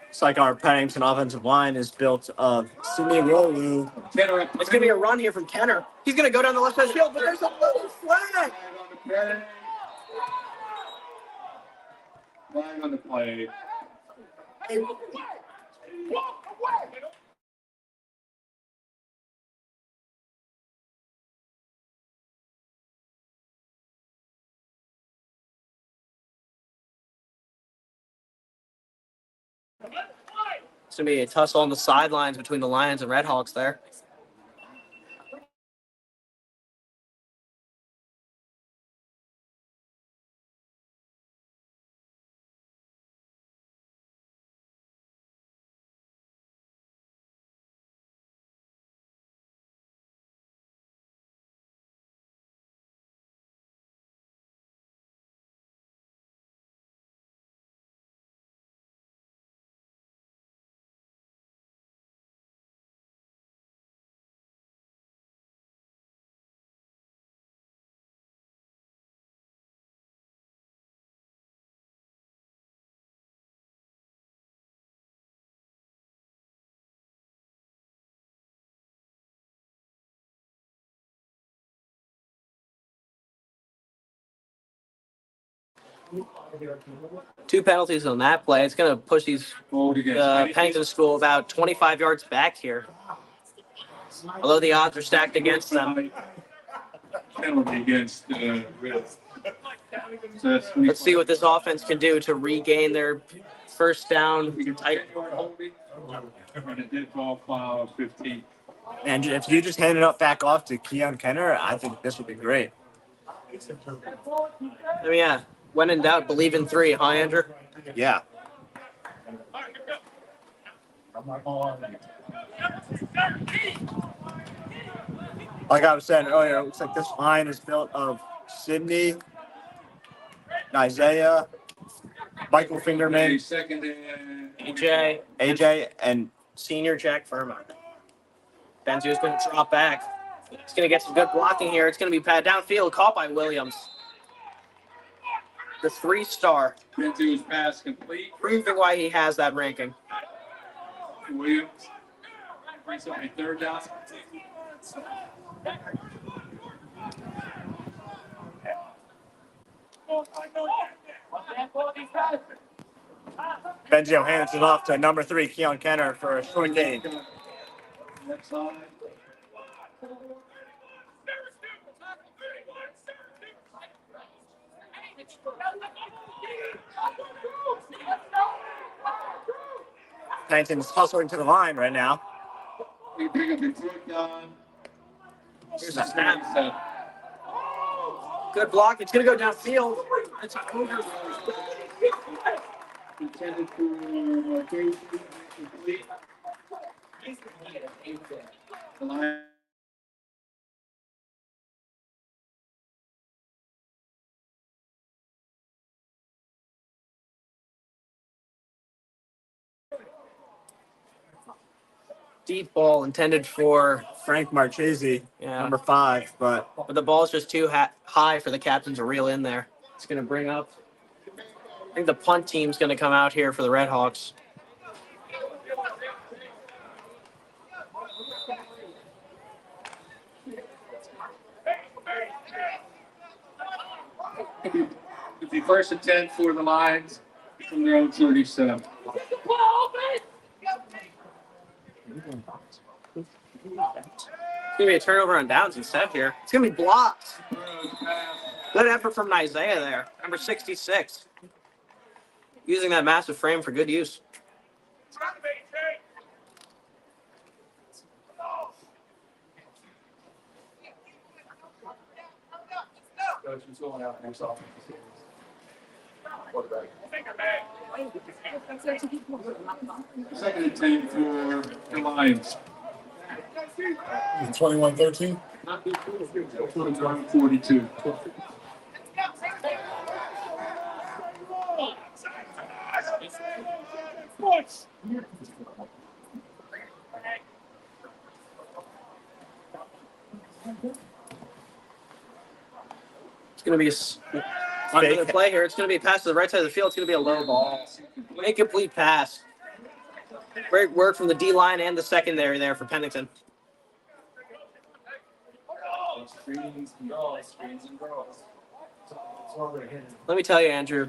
It's like our Pennington offensive line is built of Simi Rolu. Kenner It's going to be a run here from Kenner. He's going to go down the left side field, but there's a little flag. Flag on the play. It's going to be a tussle on the sidelines between the Lions and Red Hawks there. Two penalties on that play. It's going to push these Hold against Pennington School about 25 yards back here. Although the odds are stacked against them. Penalty against Red. Let's see what this offense can do to regain their first down. We can take holding. And it did fall foul 15. And if you just hand it up back off to Keon Kenner, I think this would be great. I mean, yeah, when in doubt, believe in three, huh, Andrew? Yeah. Like I was saying earlier, it looks like this line is built of Sydney, Isaiah, Michael A Fingerman, second and AJ, and senior Jack Furman. Benzio's going to drop back. He's going to get some good blocking here. It's going to be pat downfield, caught by Williams. The 3-star, Benzio's pass complete. proving why he has that ranking. Williams brings up a 3rd down. Benzio hands it off to number 3, Keon Kenner, for a short gain. Next side. Pennington's hustling to the line right now. We bring up a 4th down. Here's a snap. Good block. It's going to go downfield. It's over. Intended for Casey. Complete. The line. Deep ball intended for, Frank Marchese, Yeah. number 5, but but the ball's just too high for the captain to reel in there. It's going to bring up, I think the punt team's going to come out here for the Red Hawks. It'll be 1st and 10 for the Lions from their own 37. It's going to be a turnover on downs instead here. It's going to be blocked. Good effort from Isaiah there, number 66. Using that massive frame for good use. Second and 10 for the Lions. 21-13. 42. It's going to be a play here. It's going to be a pass to the right side of the field. It's going to be a low ball. Incomplete pass. Great work from the D line and the secondary there for Pennington. Let me tell you, Andrew,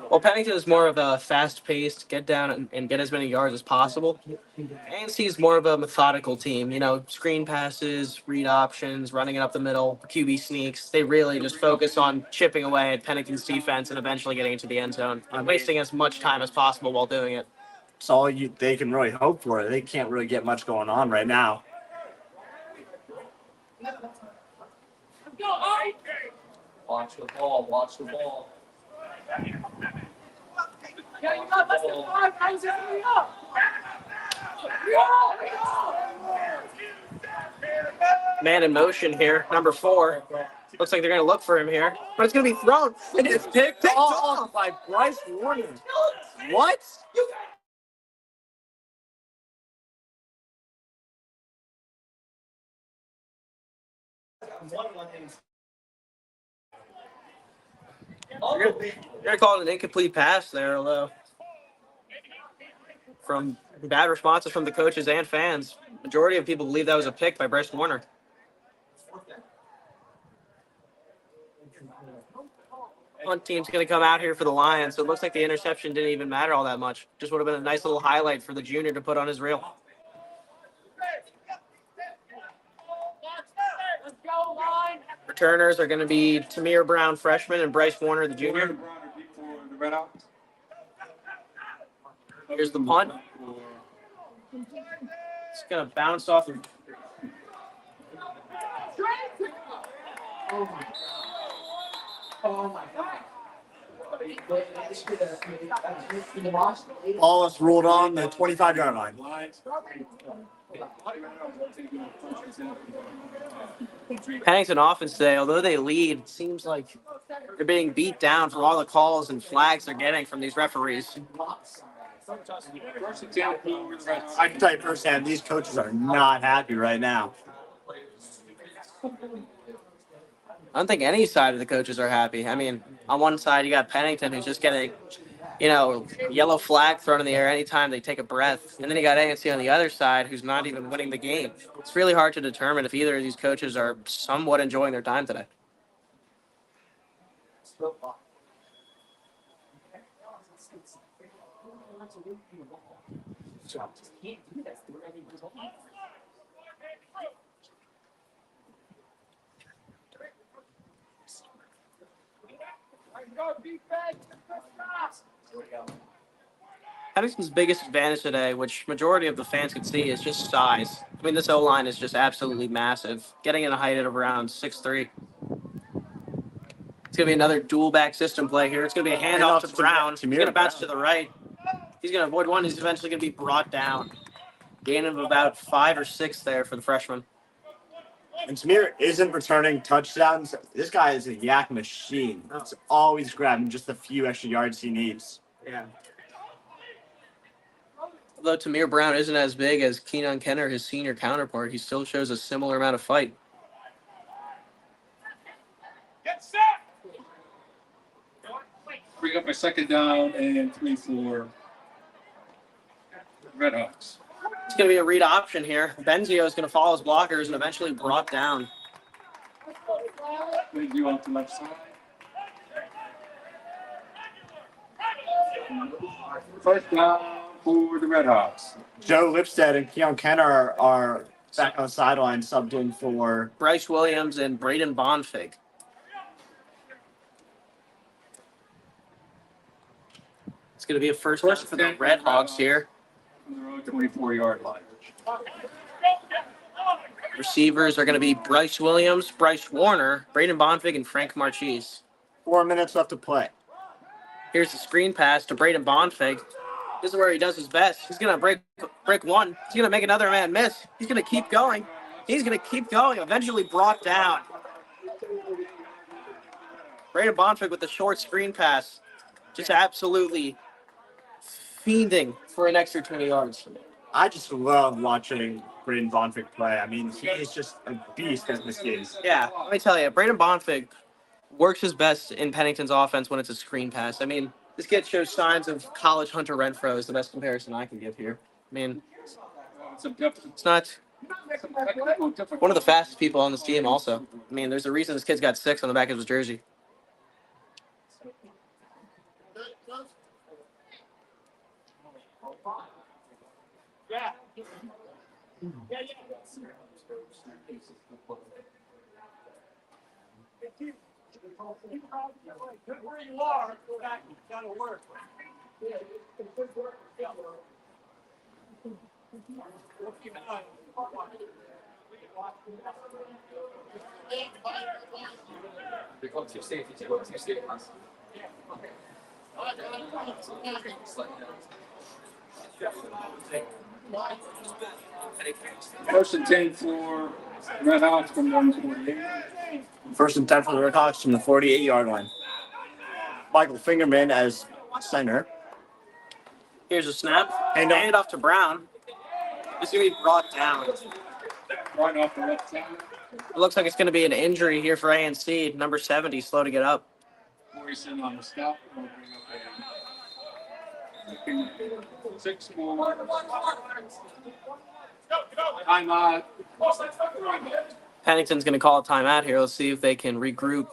well, Pennington is more of a fast-paced, get down and get as many yards as possible. ANC is more of a methodical team. You know, screen passes, read options, running it up the middle, QB sneaks. They really just focus on chipping away at Pennington's defense and eventually getting into the end zone and wasting as much time as possible while doing it. It's all they can really hope for. They can't really get much going on right now. Watch the ball. Watch the ball. Yeah, you got less than 5 times every up. Man in motion here, number 4. Looks like they're going to look for him here, but it's going to be thrown and it's picked off by Bryce Warner. What? You're going to call it an incomplete pass there, although from bad responses from the coaches and fans, majority of people believe that was a pick by Bryce Warner. One team's going to come out here for the Lions, so it looks like the interception didn't even matter all that much. Just would have been a nice little highlight for the junior to put on his reel. Returners are going to be Tamir Brown, freshman, and Bryce Warner, the junior. Here's the punt. It's going to bounce off. Oh my God. Ball is ruled on the 25-yard line. Pennington offense today, although they lead, it seems like they're being beat down for all the calls and flags they're getting from these referees. I can tell you firsthand, these coaches are not happy right now. I don't think any side of the coaches are happy. I mean, on one side, you got Pennington, who's just getting, yellow flag thrown in the air anytime they take a breath. And then you got ANC on the other side, who's not even winning the game. It's really hard to determine if either of these coaches are somewhat enjoying their time today. Pennington's biggest advantage today, which majority of the fans can see, is just size. I mean, this O-line is just absolutely massive, getting in a height of around 6'3". It's going to be another dual back system play here. It's going to be a handoff to Brown. He's going to bounce to the right. He's going to avoid one. He's eventually going to be brought down. Gain of about 5 or 6 there for the freshman. And Tamir isn't returning touchdowns. This guy is a yak machine. It's always grabbing just the few extra yards he needs. Yeah. Although Tamir Brown isn't as big as Keenan Kenner, his senior counterpart, he still shows a similar amount of fight. Get set. Bring up a second down and 3 for Redhawks. It's going to be a read option here. Benzio is going to follow his blockers and eventually brought down. You off the left side. First down for the Redhawks. Joe Lipstead and Keon Kenner are back on the sideline, subbed in for Bryce Williams and Braden Bonfig. It's going to be a first down for the Red Hawks here. On the road, 24-yard line. Receivers are going to be Bryce Williams, Bryce Warner, Braden Bonfig, and Frank Marchese. 4 minutes left to play. Here's the screen pass to Braden Bonfig. This is where he does his best. He's gonna break one. He's gonna make another man miss. He's gonna keep going. He's gonna keep going. Eventually brought down. Braden Bonfig with the short screen pass. Just absolutely fiending for an extra 20 yards. I just love watching Braden Bonfig play. I mean, he is just a beast at this game. Yeah, let me tell you, Braden Bonfig works his best in Pennington's offense when it's a screen pass. I mean, this kid shows signs of college Hunter Renfro is the best comparison I can give here. I mean, it's not one of the fastest people on this team also. I mean, there's a reason this kid's got 6 on the back of his jersey. Where you are, go back, you gotta work. First and 10 for Red Hawks from 148. First and 10 for the Red Hawks from the 48-yard line. Michael Fingerman as center. Here's a snap. And Hand it off to Brown. This is going to be brought down. Right off the left side. It looks like it's going to be an injury here for ANC. Number 70, slow to get up. Morrison on the stop. We'll bring up a 6 more. Timeout. Pennington's going to call a timeout here. Let's see if they can regroup.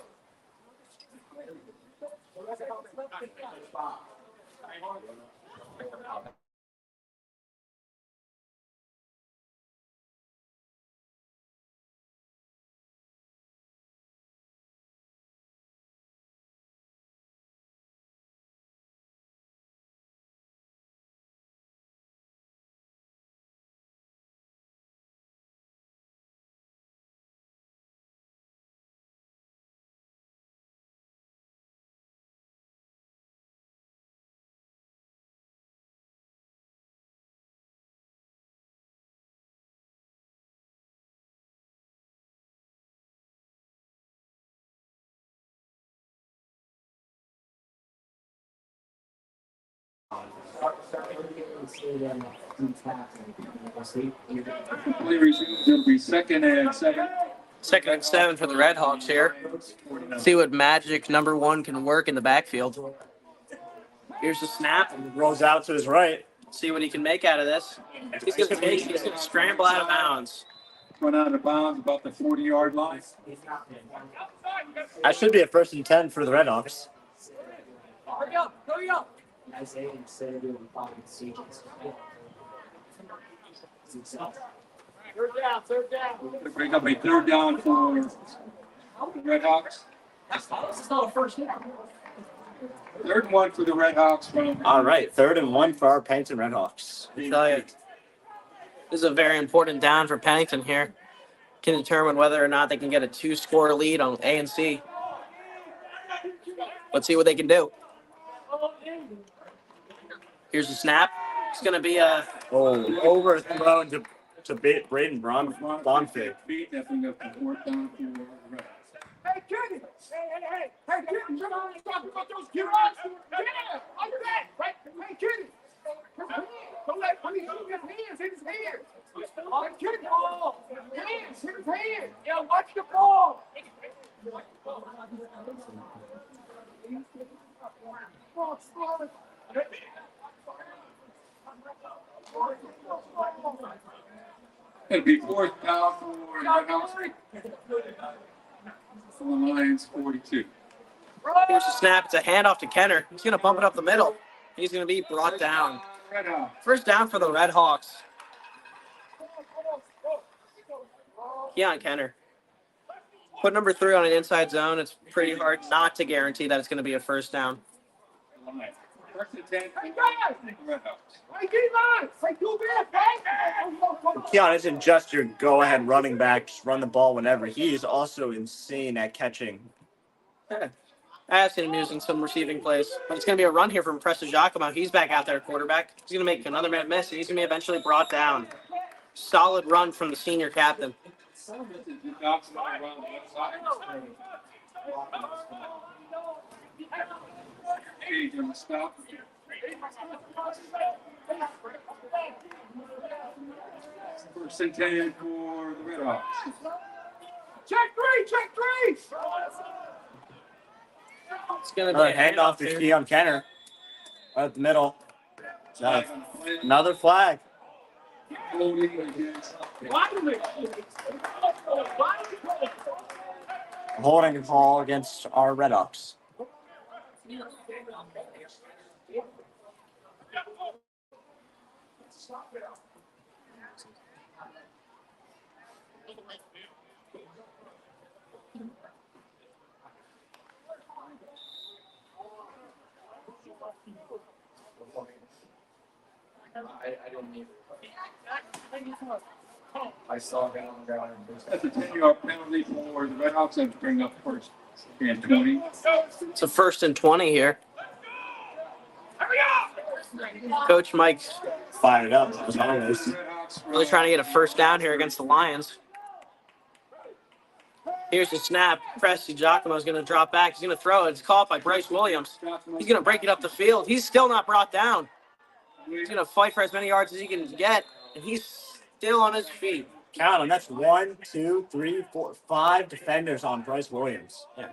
It'll be second and 7. Second and 7 for the Red Hawks here. See what magic number 1 can work in the backfield. Here's the snap. Rolls out to his right. See what he can make out of this. He's going to scramble out of bounds. Run out of bounds about the 40-yard line. That should be a first and 10 for the Red Hawks. Hurry up, hurry up. Third down. Bring up a 3rd down for the Red Hawks. This is not a first down. 3rd one for the Red Hawks. All right, 3rd and 1 for our Pennington Red Hawks. I tell you, this is a very important down for Pennington here. Can determine whether or not they can get a 2-score lead on ANC. Let's see what they can do. Here's the snap. It's going to be a Overthrown to Braden Bonfig. Definitely up to 4th down for the Red Hawks. Hey, kid! Hey, kid! Come on, let's talk about those kids! Yeah! Under that! Right? Hey, kid! Don't let him get his hands in his hands! Hey, kid! Hands! Hit his hands! Yeah, watch the ball! It'll be 4th down for the Red Hawks. From the Lions, 42. Here's the snap. It's a handoff to Kenner. He's going to bump it up the middle. He's going to be brought down. Red Hawks. First down for the Red Hawks. Keon Kenner. Put number 3 on an inside zone. It's pretty hard not to guarantee that it's going to be a first down. First and 10 for the Red Hawks. Hey, get him on! Hey, do that! Keon isn't just your go-ahead running back, just run the ball whenever. He is also insane at catching. I've seen him using some receiving plays, but it's going to be a run here from Preston Giacomo. He's back out there, quarterback. He's going to make another man miss, and he's going to be eventually brought down. Solid run from the senior captain. First and 10 for the Red Hawks. Check three. It's going to be a Handoff to Keon Kenner. Right at the middle. Another flag. Holding against A holding call against our Red Hawks. I didn't either. I saw it on the ground. That's a 10-yard penalty for the Red Hawks. Have to bring up first and 20. It's a 1st and 20 here. Coach Mike's Fired up. As always. Red Hawks really trying to get a first down here against the Lions. Here's the snap. Preston Giacomo is going to drop back. He's going to throw it. It's caught by Bryce Williams. He's going to break it up the field. He's still not brought down. He's going to fight for as many yards as he can get, and he's still on his feet. Count them. That's 1, 2, 3, 4, 5 defenders on Bryce Williams. Yeah.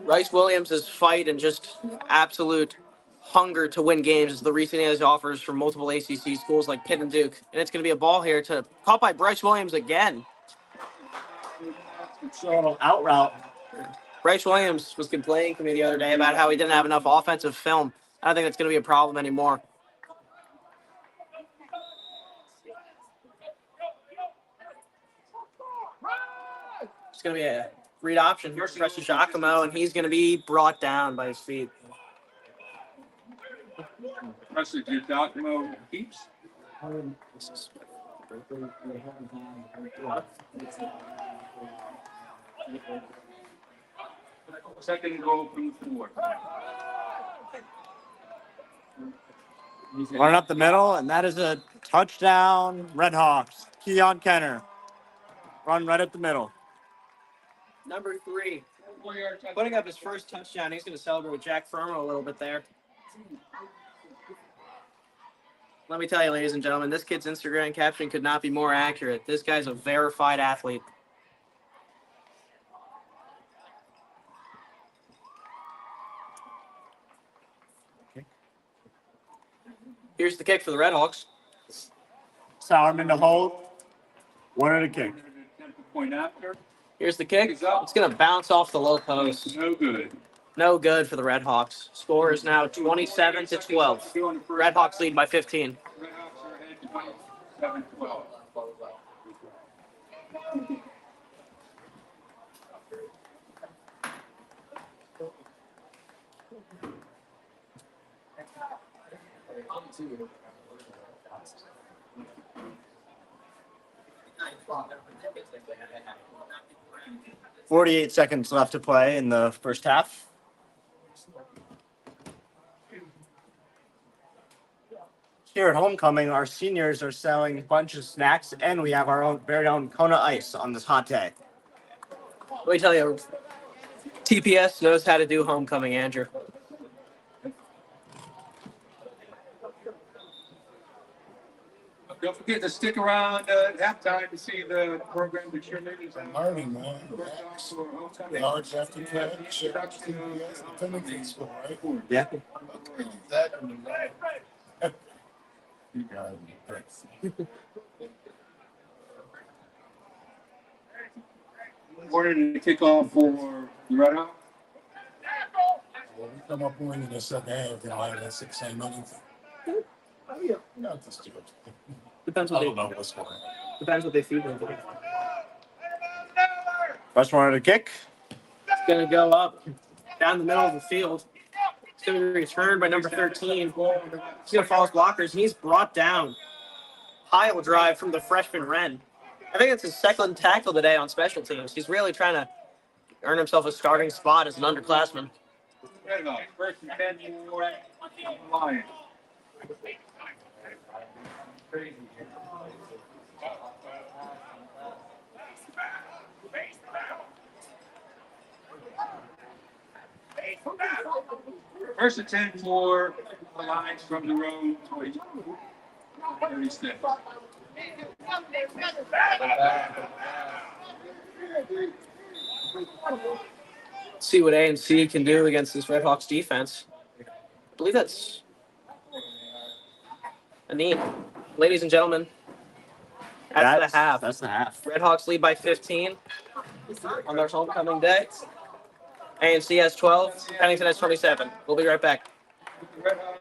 Bryce Williams' fight and just absolute hunger to win games is the reason he has offers from multiple ACC schools like Pitt and Duke. And it's going to be a ball here to caught by Bryce Williams again. So a little out route. Bryce Williams was complaining to me the other day about how he didn't have enough offensive film. I don't think that's going to be a problem anymore. It's going to be a read option here for Preston Giacomo, and he's going to be brought down by his feet. Preston Giacomo keeps. Second goal from the 4. Running up the middle, and that is a touchdown, Red Hawks. Keon Kenner. Run right up the middle. Number 3, putting up his first touchdown. He's going to celebrate with Jack Firmo a little bit there. Let me tell you, ladies and gentlemen, this kid's Instagram caption could not be more accurate. This guy's a verified athlete. Here's the kick for the Red Hawks. Sourman to hold. Winner to kick. Point after. Here's the kick. It's going to bounce off the low post. No good. No good for the Red Hawks. Score is now 27-12. Red Hawks lead by 15. Red Hawks are ahead 27-12. .48 seconds left to play in the first half. Here at homecoming, our seniors are selling a bunch of snacks, and we have our own very own Kona Ice on this hot day. Let me tell you, TPS knows how to do homecoming, Andrew. Don't forget to stick around at halftime to see the program that cheerleaders have. Learning, man. Yards after catch. Pennington school, right? Yeah. That and the you got it. Order to kick off for the Red Hawks. We come up winning in the second half, you know, I had that 6 minutes. Not this deal. Depends I what don't they know what's going on. depends what they feed them. First one to kick. It's going to go up down the middle of the field. It's going to be returned by number 13. He's going to follow his blockers, and he's brought down. Pile drive from the freshman Wren. I think it's his second tackle today on special teams. He's really trying to earn himself a starting spot as an underclassman. Red Hawks, first and 10 for the Lions. First and 10 for the Lions from the road. 36. See what A&C can do against this Red Hawks defense. I believe that's a need. Ladies and gentlemen, that's the half. That's the half. Red Hawks lead by 15 on their homecoming day. A&C has 12. Pennington has 27. We'll be right back. Red Hawks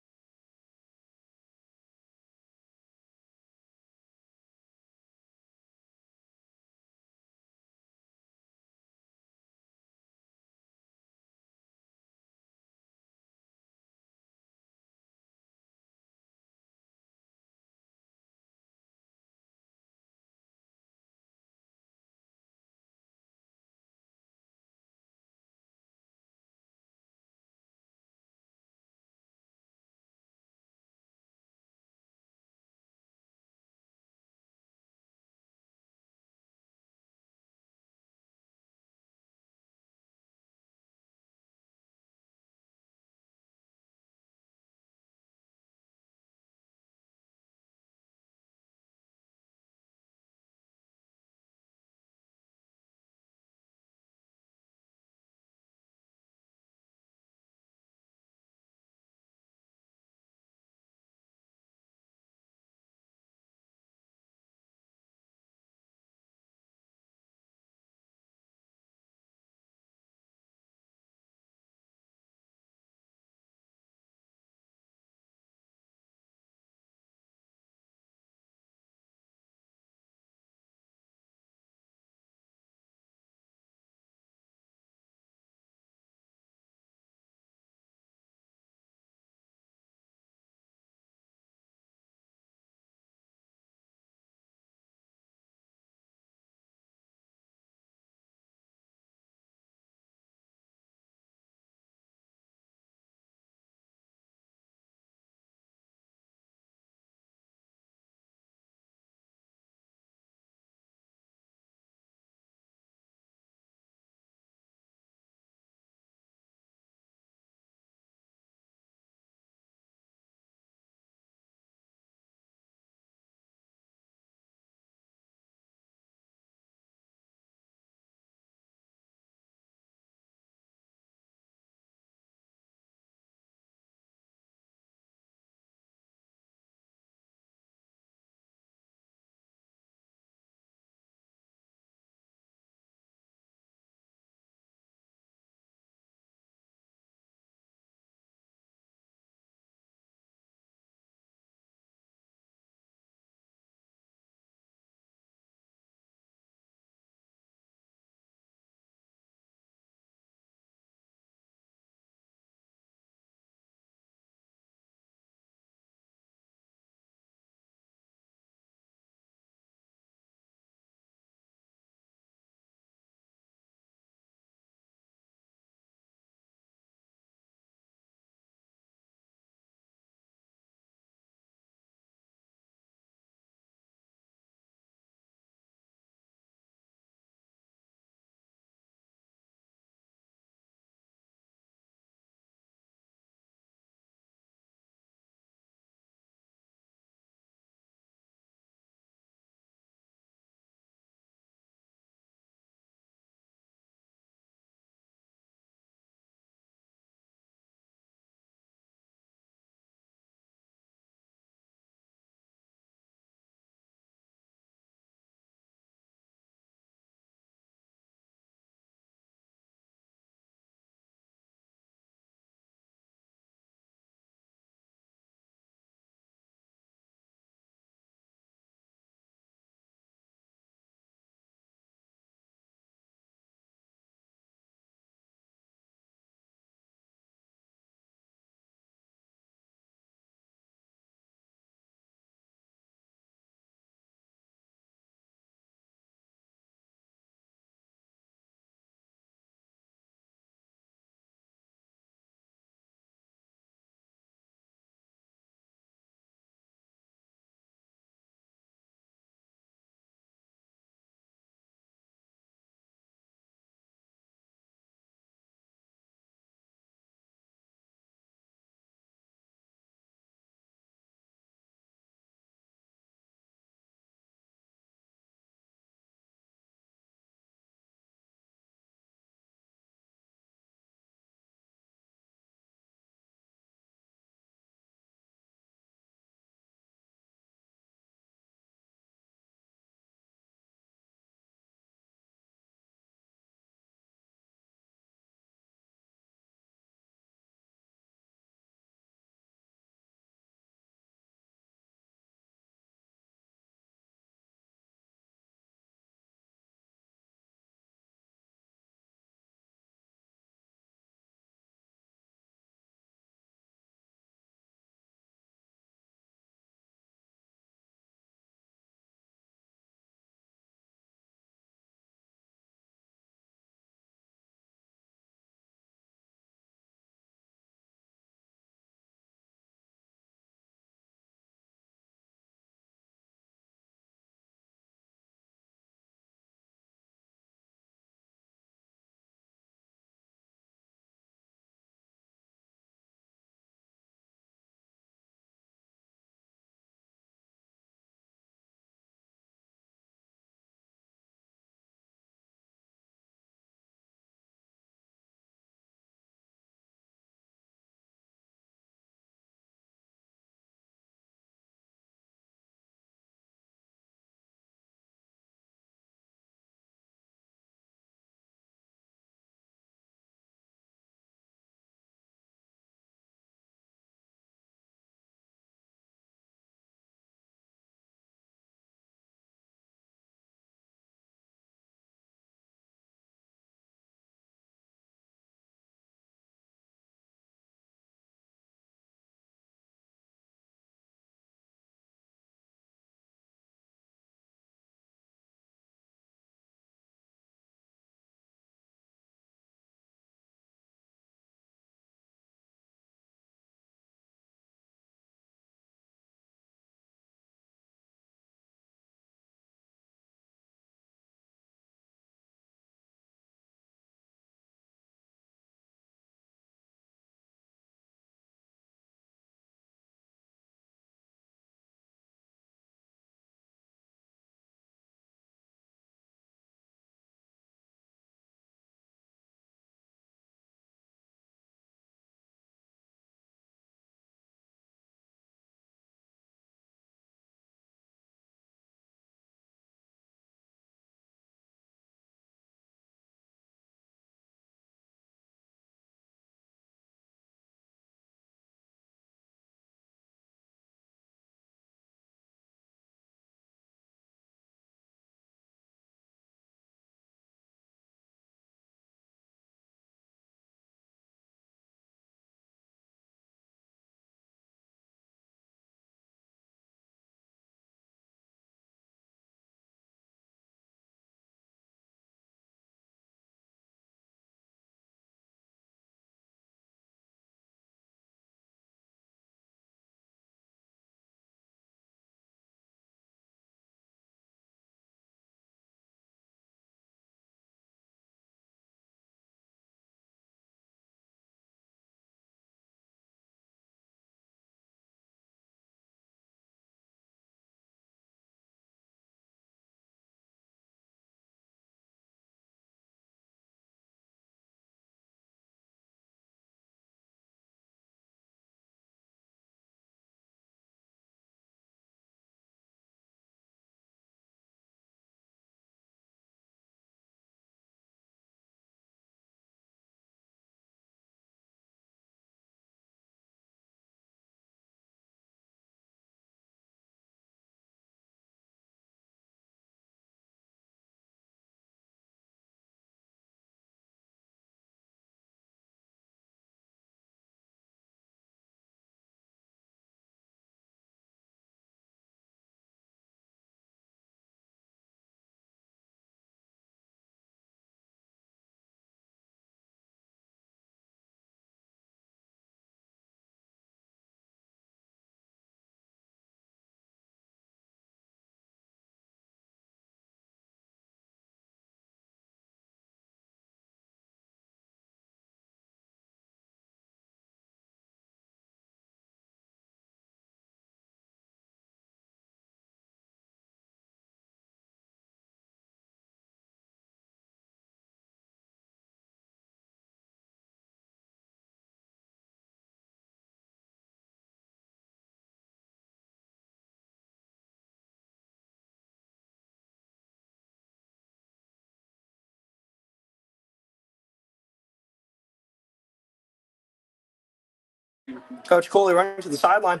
Coach Cooley running to the sideline.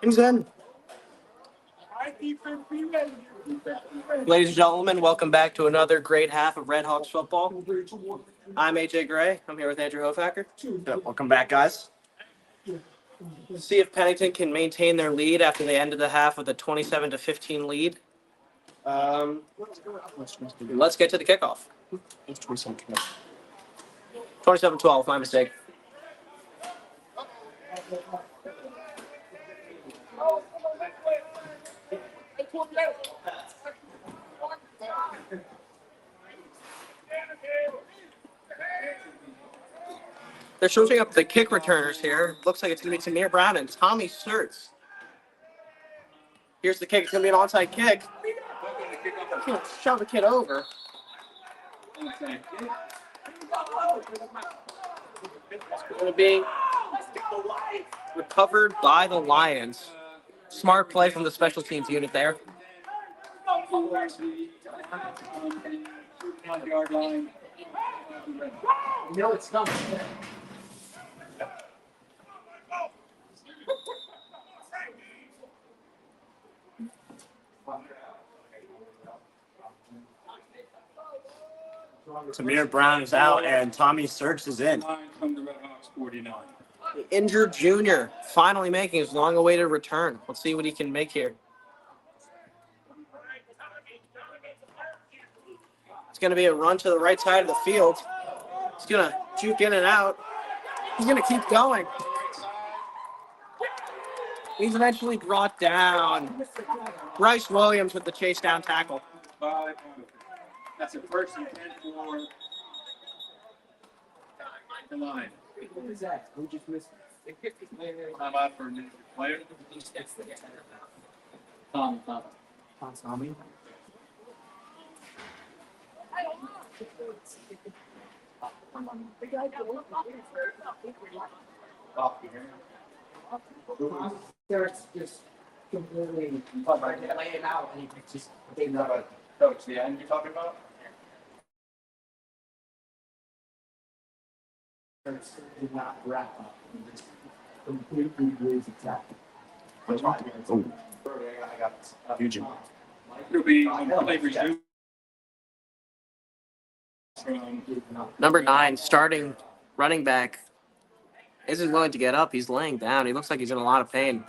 He's in. Ladies and gentlemen, welcome back to another great half of Red Hawks football. I'm AJ Gray. I'm here with Andrew Hofacker. Welcome back, guys. See if Pennington can maintain their lead after they ended the half with a 27-15 lead. Let's get to the kickoff. 27-12, my mistake. They're switching up the kick returners here. Looks like it's going to be Tamir Brown and Tommy Sertz. Here's the kick. It's going to be an onside kick. Can't shove the kid over. It's going to be recovered by the Lions. Smart play from the special teams unit there. No, it's not. Tamir Brown is out and Tommy Sertz is in. From the Red Hawks, 49. The injured junior finally making his long-awaited return. Let's see what he can make here. It's going to be a run to the right side of the field. He's going to juke in and out. He's going to keep going. He's eventually brought down. Bryce Williams with the chase down tackle. That's a first and 10 for the line. What is that? We just missed it. Time out for a new player. Tommy. There's just completely lay it out and he just came up. Coach, the end you're talking about? Did not wrap up. Just completely lose attack. Huge. It'll be play resume. From Number 9, starting running back, isn't willing to get up. He's laying down. He looks like he's in a lot of pain.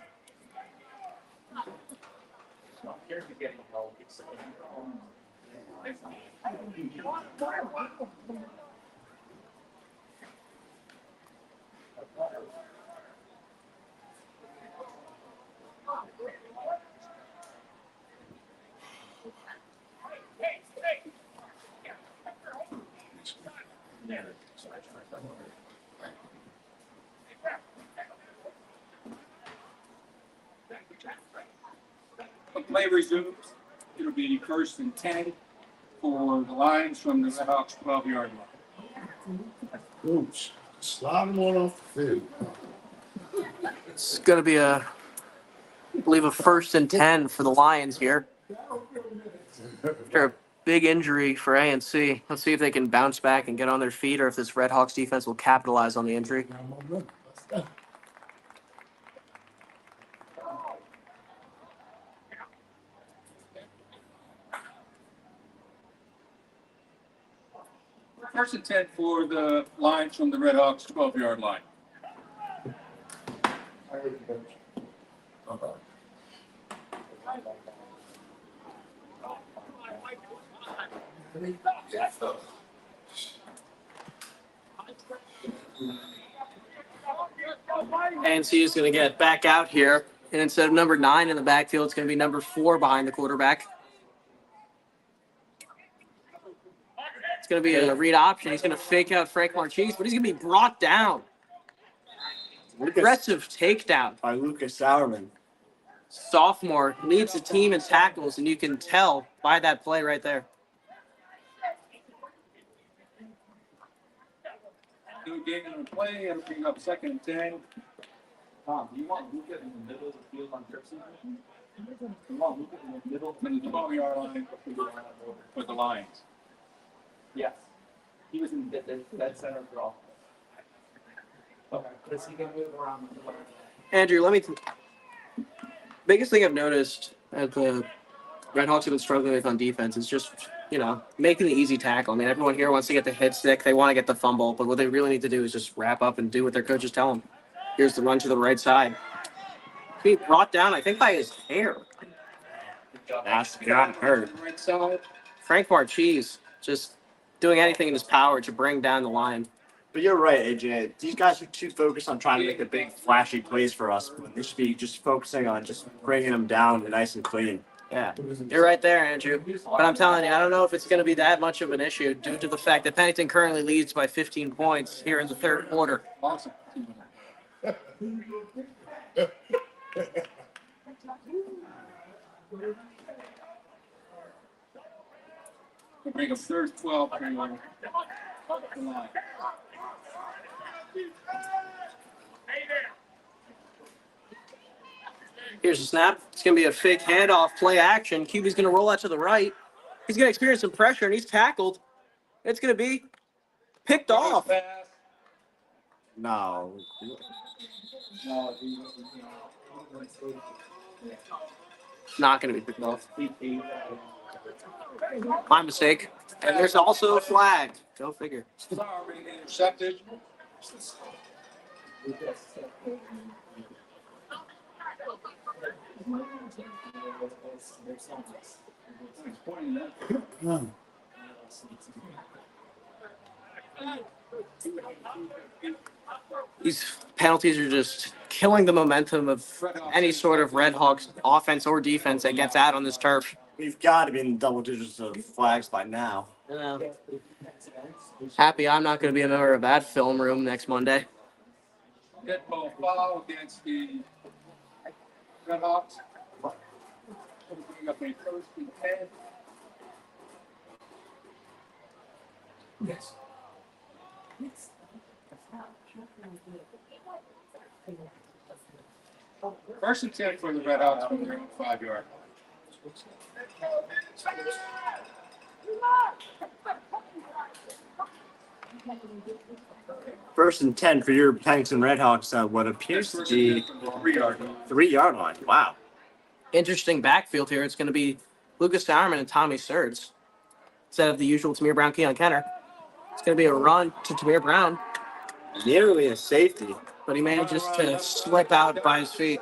when play resumes, it'll be first and 10 for the Lions from the Red Hawks 12-yard line. Oops. Sliding one off the field. It's going to be I believe, a first and 10 for the Lions here. After a big injury for A&C. Let's see if they can bounce back and get on their feet or if this Red Hawks defense will capitalize on the injury. Let's go. First and 10 for the Lions from the Red Hawks 12-yard line. Okay. A&C is going to get back out here. And instead of number 9 in the backfield, it's going to be number 4 behind the quarterback. It's going to be a read option. He's going to fake out Frank Marchese, but he's going to be brought down. Aggressive takedown. By Lucas Sauerman. Sophomore leads the team in tackles, and you can tell by that play right there. New game in the play, and bring up second and 10. Tom, do you want Luca in the middle of the field on trip season? You want Luca in the middle? From the 12-yard line for the Lions. Yes. He was in the dead center for all. Okay. Andrew, biggest thing I've noticed at the Red Hawks have been struggling with on defense is just, making the easy tackle. I mean, everyone here wants to get the hit stick. They want to get the fumble, but what they really need to do is just wrap up and do what their coaches tell them. Here's the run to the right side. Being brought down, I think, by his hair. That's gotten hurt. Right side. Frank Marchese just doing anything in his power to bring down the line. But you're right, AJ. These guys are too focused on trying to make the big flashy plays for us. But they should be just focusing on just bringing them down nice and clean. Yeah, you're right there, Andrew. But I'm telling you, I don't know if it's going to be that much of an issue due to the fact that Pennington currently leads by 15 points here in the third quarter. Awesome. Bring up third 12 for you. Here's a snap. It's going to be a fake handoff, play action. QB's going to roll out to the right. He's going to experience some pressure, and he's tackled. It's going to be picked off. No. Not going to be picked off. My mistake. And there's also a flag. Go figure. Sorry, intercepted. These penalties are just killing the momentum of any sort of Red Hawks offense or defense that gets out on this turf. We've got to be in double digits of flags by now. Happy I'm not going to be a member of that film room next Monday. Dead ball foul against the Red Hawks. Bring up a first and 10. Yes. First and 10 for the Red Hawks from their 5-yard. First and 10 for your Pennington Redhawks at what appears to be 3-yard. 3-yard line. Wow. Interesting backfield here. It's going to be Lucas Sauerman and Tommy Surds instead of the usual Tamir Brown, Keon Kenner. It's going to be a run to Tamir Brown, Nearly a safety. but he manages to slip out by his feet.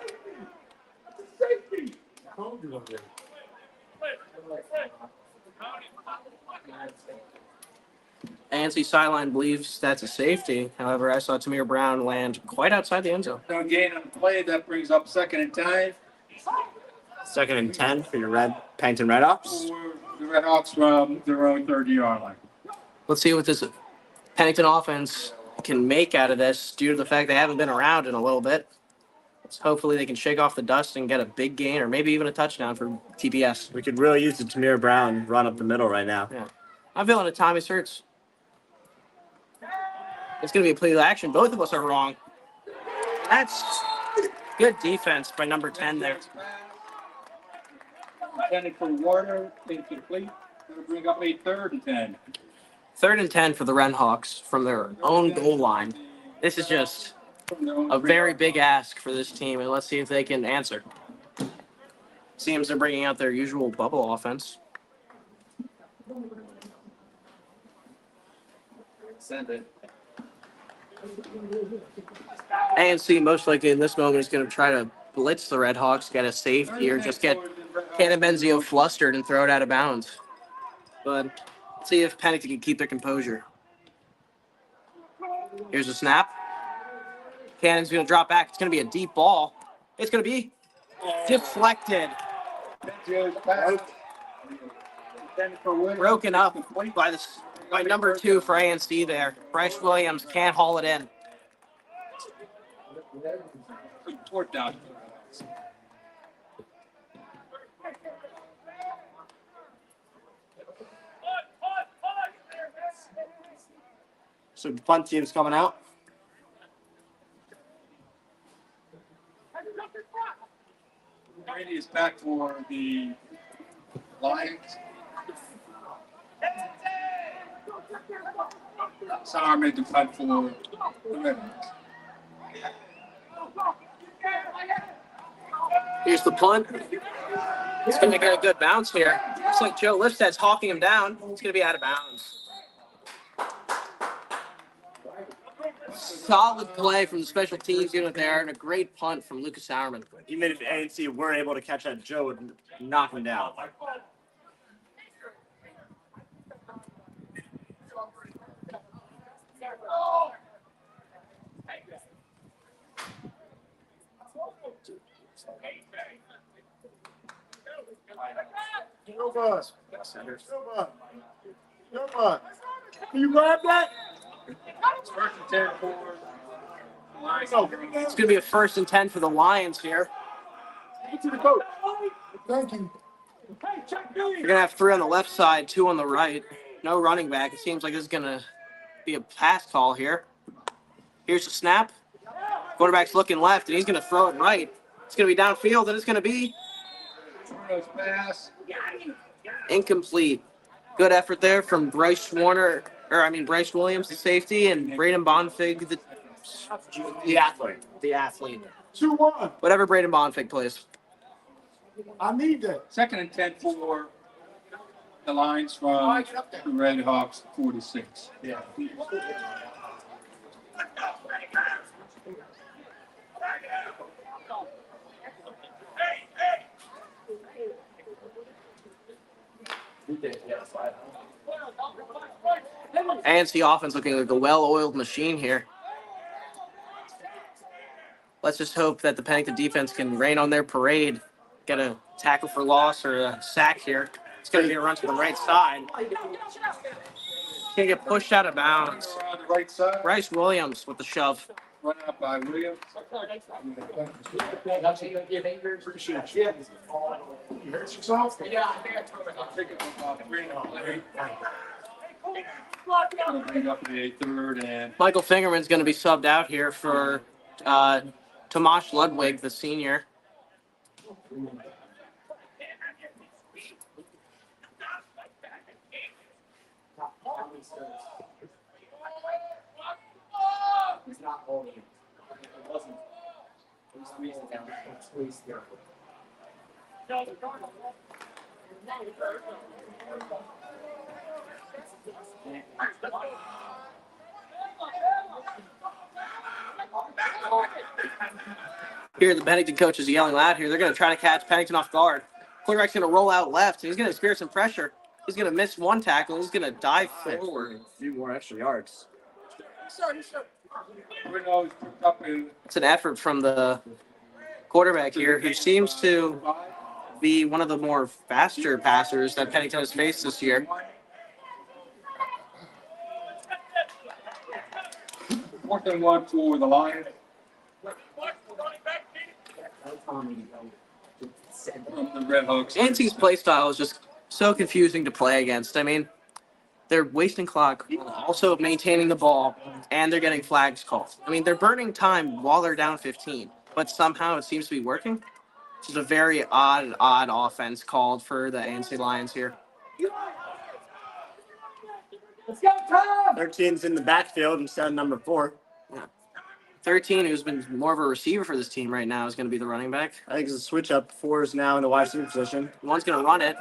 ANC sideline believes that's a safety. However, I saw Tamir Brown land quite outside the end zone. No gain on the play. That brings up second and 10 Second and 10 for your Pennington Redhawks. for the Red Hawks from their own 30-yard line. Let's see what this Pennington offense can make out of this due to the fact they haven't been around in a little bit. Hopefully they can shake off the dust and get a big gain or maybe even a touchdown for TPS. We could really use the Tamir Brown run up the middle right now. Yeah. I'm feeling a Tommy Surts. It's going to be a play to action. Both of us are wrong. That's good defense by number 10 there. Intended for Warner, incomplete. Going to bring up a third and 10. Third and 10 for the Red Hawks from their own goal line. This is just a very big ask for this team, and let's see if they can answer. Seems they're bringing out their usual bubble offense. Send it. ANC most likely in this moment is going to try to blitz the Red Hawks, get a safety, or just get Cannon Benzio flustered and throw it out of bounds. But let's see if Pennington can keep their composure. Here's a snap. Cannon's going to drop back. It's going to be a deep ball. It's going to be deflected. Broken up by number 2 for ANC there. Bryce Williams can't haul it in. Fourth down. So the punt team's coming out. Brady is back for the Lions. Sauerman to punt for the Red Hawks. Here's the punt. It's going to get a good bounce here. Looks like Joe Lipstad's hawking him down. It's going to be out of bounds. Solid play from the special teams unit there, and a great punt from Lucas Sauerman. Even if ANC weren't able to catch that, Joe would knock him down. Nova. Nova. Nova. Can you grab that? It's first and 10 for the Lions. It's going to be a 1st and 10 for the Lions here. Get to the coach. Thank you. You're going to have 3 on the left side, 2 on the right. No running back. It seems like this is going to be a pass call here. Here's the snap. Quarterback's looking left, and he's going to throw it right. It's going to be downfield, and it's going to be Pass. incomplete. Good effort there from Bryce Williams, the safety, and Braden Bonfig, The athlete. the athlete. 2-1. Whatever Braden Bonfig plays. I need that. 2nd and 10 for the Lions from the Red Hawks 46. Yeah. ANC offense looking like a well-oiled machine here. Let's just hope that the Pennington defense can rain on their parade. Get a tackle for loss or a sack here. It's going to be a run to the right side. Going to get pushed out of bounds. On the right side, Bryce Williams with the shove. run out by Williams. Appreciate you. You hurt yourself? Bring up a 3rd and Michael Fingerman's going to be subbed out here for Tomasz Ludwig, the senior. He's not holding it. It wasn't. He squeezed it down. Squeezed it. Here, the Pennington coach is yelling loud here. They're going to try to catch Pennington off guard. Quarterback's going to roll out left, and he's going to experience some pressure. He's going to miss one tackle. He's going to dive forward. A few more extra yards. Bruno's picked up a It's an effort from the quarterback here, who seems to be one of the more faster passers that Pennington has faced this year. 4th and 1 for the Lions. The Red Hawks. ANC's play style is just so confusing to play against. I mean, they're wasting clock, also maintaining the ball, and they're getting flags called. I mean, they're burning time while they're down 15, but somehow it seems to be working. This is a very odd offense called for the ANC Lions here. 13's in the backfield instead of number 4. 13, who's been more of a receiver for this team right now, is going to be the running back. I think it's a switch up. 4 is now in the wide receiver position. One's going to run it.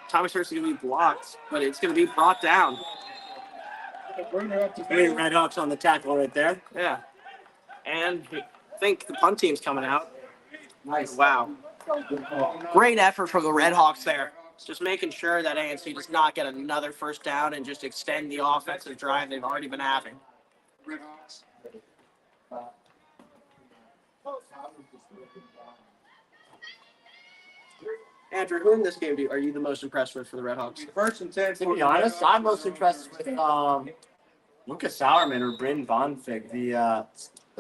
Tommy Sturt's going to be blocked, but it's going to be brought down. Bruno up to 3 Red Hawks on the tackle right there. Yeah. And I think the punt team's coming out. Nice. Wow. Great effort from the Red Hawks there. Just making sure that ANC does not get another first down and just extend the offensive drive they've already been having. Red Hawks. Andrew, who in this game are you the most impressed with for the Red Hawks? 1st and 10 To for be the honest, Red I'm Hawks. most impressed with Lucas Sauerman or Bryn Bonfig, the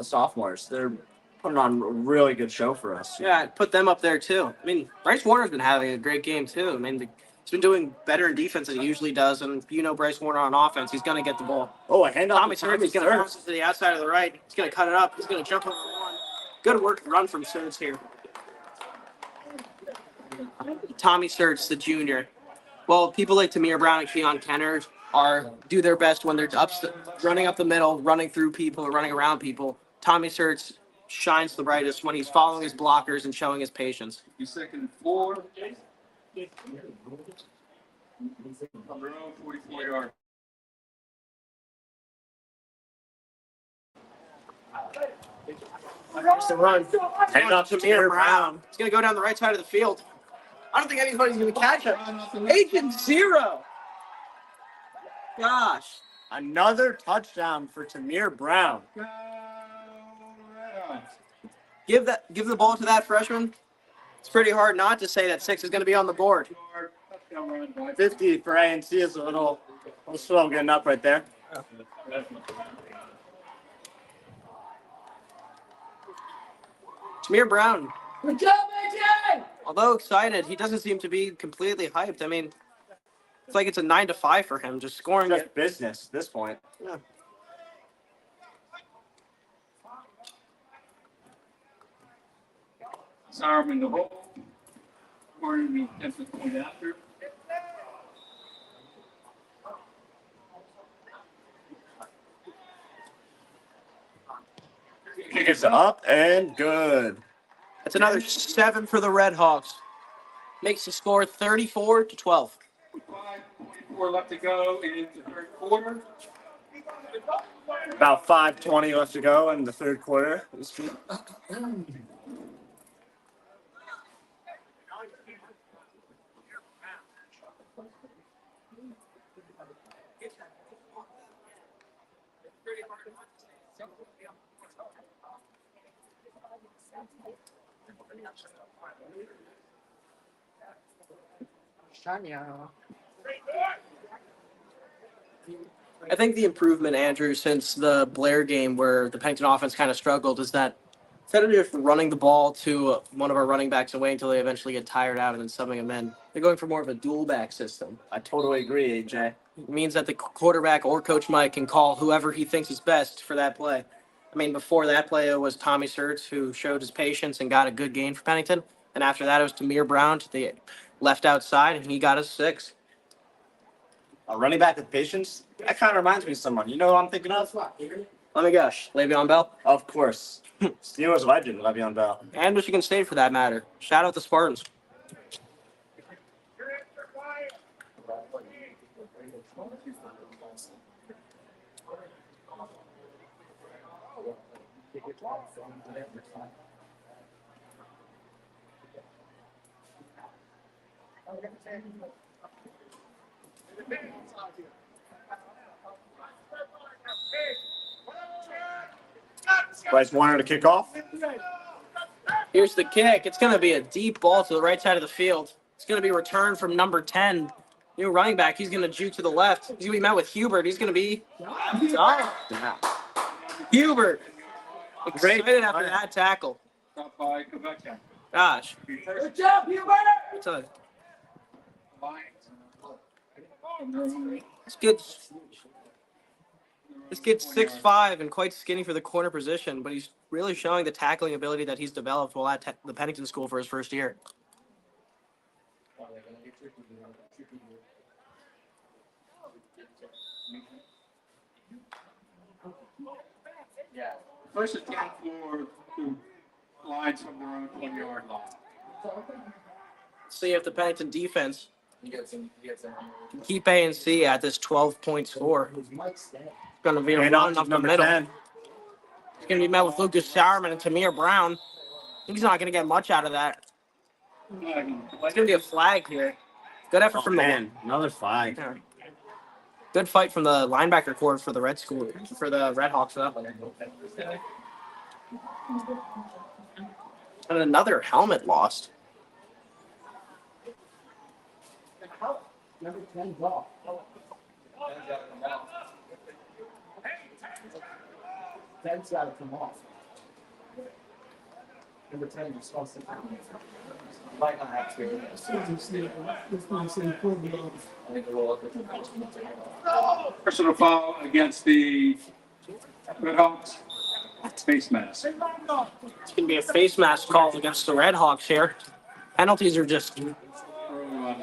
sophomores. They're putting on a really good show for us. Yeah, I'd put them up there too. I mean, Bryce Warner's been having a great game too. I mean, he's been doing better in defense than he usually does, and Bryce Warner on offense, he's going to get the ball. Oh, a handoff. Tommy Sturts is going to bounce to the outside of the right. He's going to cut it up. He's going to jump over one. Good work run from Sturts here. Tommy Sturts, the junior. Well, people like Tamir Brown and Keon Kenner do their best when they're running up the middle, running through people, or running around people. Tommy Sertz shines the brightest when he's following his blockers and showing his patience. Your second and 4. On their own 44-yard. Here's the run. Hand off to Tamir Brown. He's going to go down the right side of the field. I don't think anybody's going to catch him. Agent 0. Gosh. Another touchdown for Tamir Brown. Go Red Give the ball to that freshman. It's pretty hard not to say that 6 is going to be on the board. Hawks. Touchdown run by 50 for A&C is a little slow getting up right there. Tamir Brown, Good job, AJ! although excited, he doesn't seem to be completely hyped. I mean, it's like it's a 9 to 5 for him, just scoring Just it. business at this point. Yeah. Sarm in the hole. Corner the defensive point after. Kick is up and good. That's another 7 for the Red Hawks. Makes the score 34 to 12. 5:44 left to go in the third quarter. About 5:20 left to go in the third quarter. I think the improvement, Andrew, since the Blair game where the Pennington offense kind of struggled is that instead of just running the ball to one of our running backs and waiting until they eventually get tired out and then subbing them in, they're going for more of a dual back system. I totally agree, AJ. It means that the quarterback or Coach Mike can call whoever he thinks is best for that play. I mean, before that play, it was Tommy Sertz who showed his patience and got a good gain for Pennington. And after that, it was Tamir Brown to the left outside, and he got us 6. A running back with patience? That kind of reminds me of someone. You know who I'm thinking of? Let me gush. Le'Veon Bell Of course. Steelers legend, Le'Veon Bell. and Michigan State for that matter. Shout out the Spartans. Bryce Warner to kick off. Here's the kick. It's going to be a deep ball to the right side of the field. It's going to be returned from number 10. New running back. He's going to juke to the left. He's going to be met with Hubert. He's going to be Hubert. Excited after that tackle. Stop by Quebec. Gosh. Good job, Hubert! It's a Lions. This kid's 6'5" and quite skinny for the corner position, but he's really showing the tackling ability that he's developed while at the Pennington School for his first year. First and 10 for the Lions from their own 20-yard line. See if the Pennington defense can keep A&C at this 12-point score. It's going to be a And run on to up the number middle. 10. It's going to be met with Lucas Sauerman and Tamir Brown. He's not going to get much out of that. It's going to be a flag here. Good effort Oh, from man, another flag. the good fight from the linebacker corps for the Red School for the Red Hawks though. And another helmet lost. Number 10 ball. 10's got to come off. Number 10 is supposed to come. Might not have to. Personal foul against the Red Hawks. Face mask. It's going to be a face mask call against the Red Hawks here. Penalties are just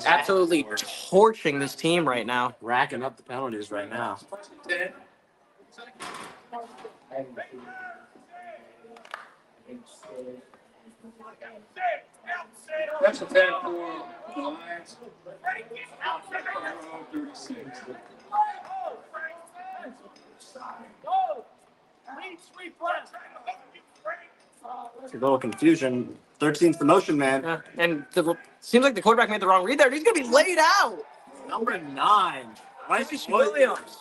absolutely torching this team right now. Racking up the penalties right now. First and 10 for the Lions. From their own 36. A little confusion. 13's the motion man. Yeah. And seems like the quarterback made the wrong read there. He's going to be laid out. Number 9. Bryce Williams.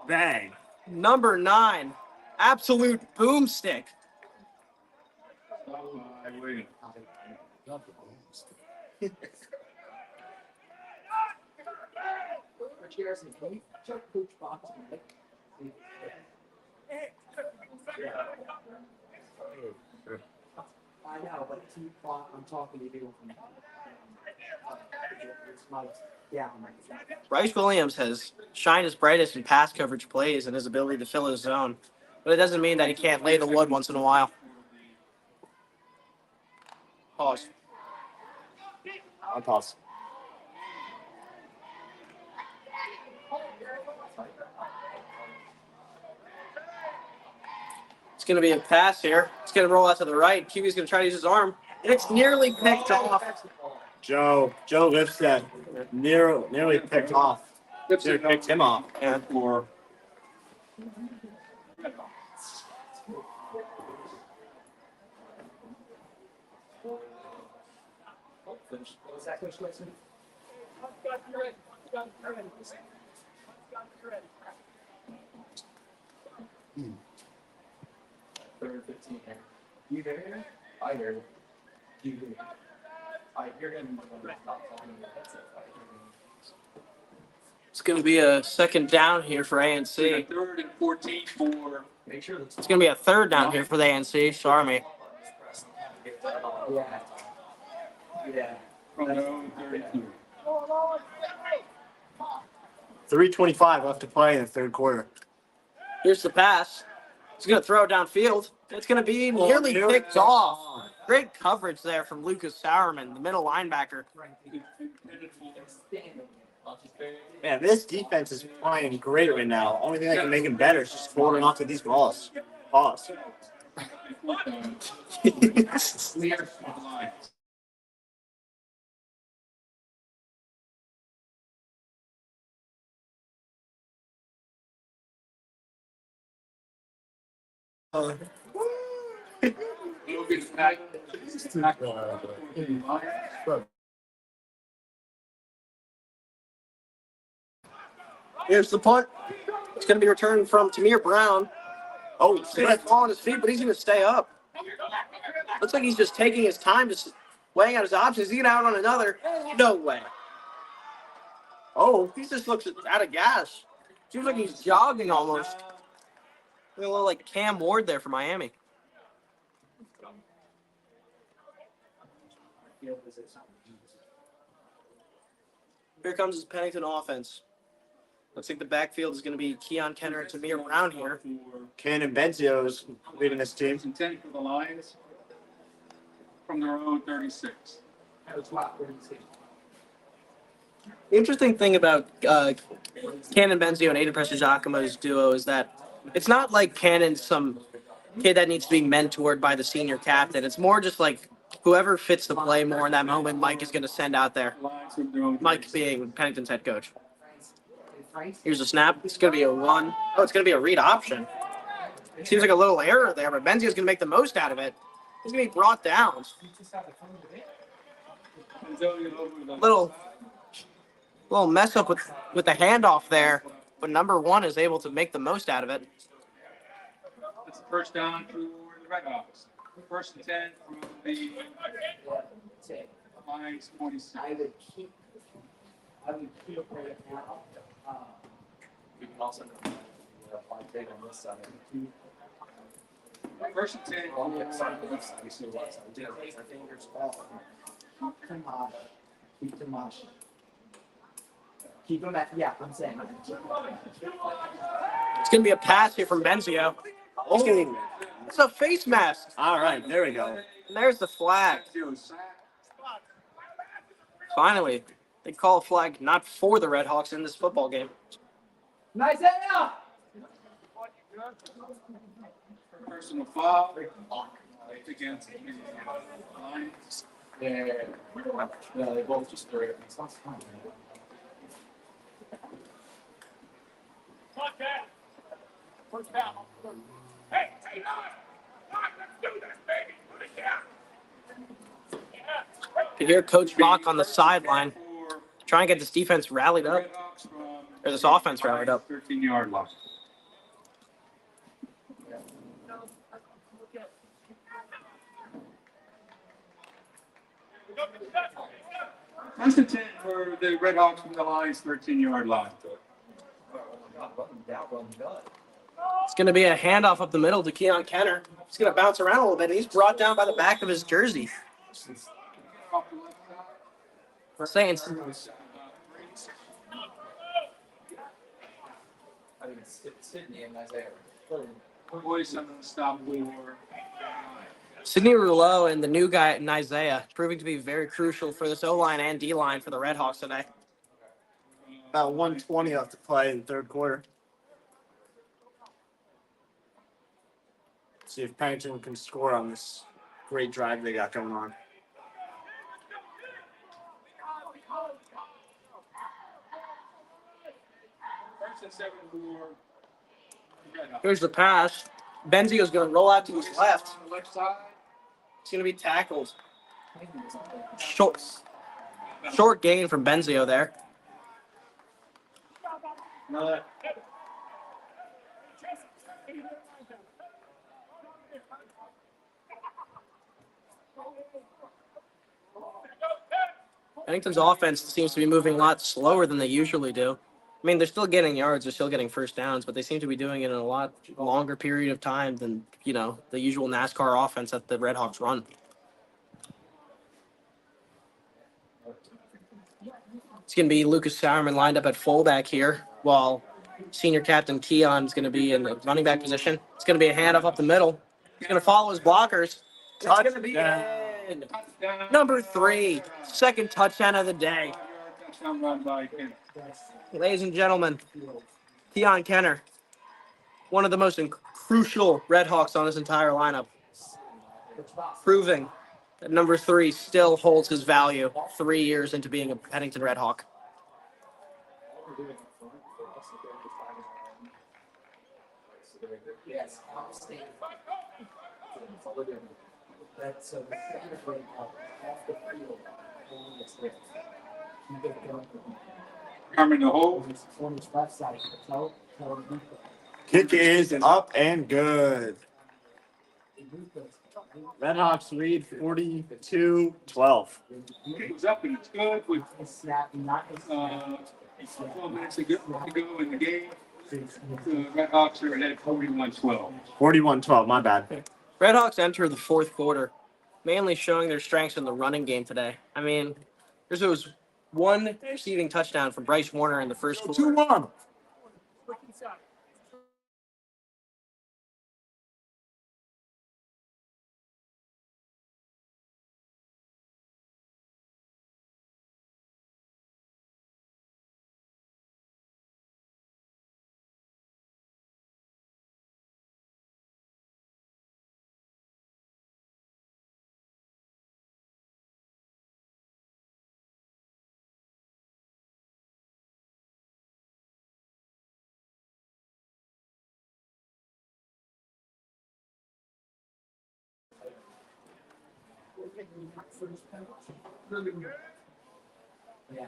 Bang. Number 9. Absolute boomstick. Williams. I know, but I'm talking to you. Bryce Williams has shined his brightest in pass coverage plays and his ability to fill his zone. But it doesn't mean that he can't lay the wood once in a while. Pause. I'll pause. It's going to be a pass here. It's going to roll out to the right. QB's going to try to use his arm. And it's nearly picked off. Joe lifts that. Nearly picked off. Nearly picked him off. And For Third 15. You there? I hear you. You hear me? I hear him. it's going to be a second down here for ANC. third and 14 for Make sure that's It's going to be a third down here for the ANC. Sorry, me. yeah. Yeah. from their own 32. 3:25 left to play in the third quarter. Here's the pass. He's going to throw it downfield. It's going to be nearly picked off. Great coverage there from Lucas Sauerman, the middle linebacker. Man, this defense is playing great right now. Only thing that can make him better is just holding on to these balls. Pause. Clear for the Lions. Logan's back. Here's the punt. It's going to be returned from Tamir Brown. Oh, he's going to fall on his feet, but he's going to stay up. Looks like he's just taking his time, just weighing out his options. He's going to out on another. No way. Oh, he just looks out of gas. Seems like he's jogging almost. A little like Cam Ward there for Miami. Here comes his Pennington offense. Looks like the backfield is going to be Keon Kenner and Tamir Brown here. Cannon Benzio's leading this team. First and 10 for the Lions from their own 36. The interesting thing about Cannon Benzio and Aiden Prestigiacomo's duo is that it's not like Cannon's some kid that needs to be mentored by the senior captain. It's more just like whoever fits the play more in that moment, Mike is going to send out there. Lions from their own Mike 36. being Pennington's head coach. Here's a snap. It's going to be a run. Oh, it's going to be a read option. It seems like a little error there, but Benzio's going to make the most out of it. He's going to be brought down. Little mess up with the handoff there, but number 1 is able to make the most out of it. That's the first down for the Redhawks. First and 10 from the Lions 26. I would keep it right now. We can also take on this side. First and 10 On the side, the left side, we see the left side. We did raise our fingers off. Keep them high. Keep them high. Keep them at, yeah, I'm saying. It's going to be a pass here from Benzio. Oh, It's a face mask. all right, there we go. And there's the flag. Finally, they call a flag not for the Redhawks in this football game. Nice head up! Personal foul against the Lions. Yeah, they both just threw it. You hear Coach Bach on the sideline trying to get this defense rallied up, Redhawks from or this offense rallied up. 13-yard line. First and 10 for the Redhawks from the Lions 13-yard line. It's going to be a handoff up the middle to Keon Kenner. He's going to bounce around a little bit, and he's brought down by the back of his jersey. Off the left side. Saints. I think it's Sydney and Isaiah. Boys on the stop for Sidney Rouleau and the new guy in Isaiah proving to be very crucial for this O-line and D-line for the Redhawks today. About 1:20 left to play in the third quarter. See if Pennington can score on this great drive they got going on. first and 7 for Redhawks. Here's the pass. Benzio's going to roll out to his left. On the left side. He's going to be tackled. Short gain from Benzio there. Pennington's offense seems to be moving a lot slower than they usually do. I mean, they're still getting yards, they're still getting first downs, but they seem to be doing it in a lot longer period of time than, the usual NASCAR offense that the Redhawks run. It's going to be Lucas Sauerman lined up at fullback here, while senior captain Keon's going to be in the running back position. It's going to be a handoff up the middle. He's going to follow his blockers. It's going to be in. Number 3, second touchdown of the day. Touchdown run by Kenner. Ladies and gentlemen, Keon Kenner, one of the most crucial Redhawks on this entire lineup, proving that number 3 still holds his value 3 years into being a Pennington Redhawk. Yes, that's basically off the field. Coming to hold. On his left side, Kick is up and good. Redhawks lead 42-12. It was up and it's good with snap, not 12 minutes to go in the game. The Redhawks are ahead 41-12. 41-12, my bad. Redhawks enter the fourth quarter, mainly showing their strengths in the running game today. I mean, there was one receiving touchdown from Bryce Warner in the first quarter. 2-1. yeah.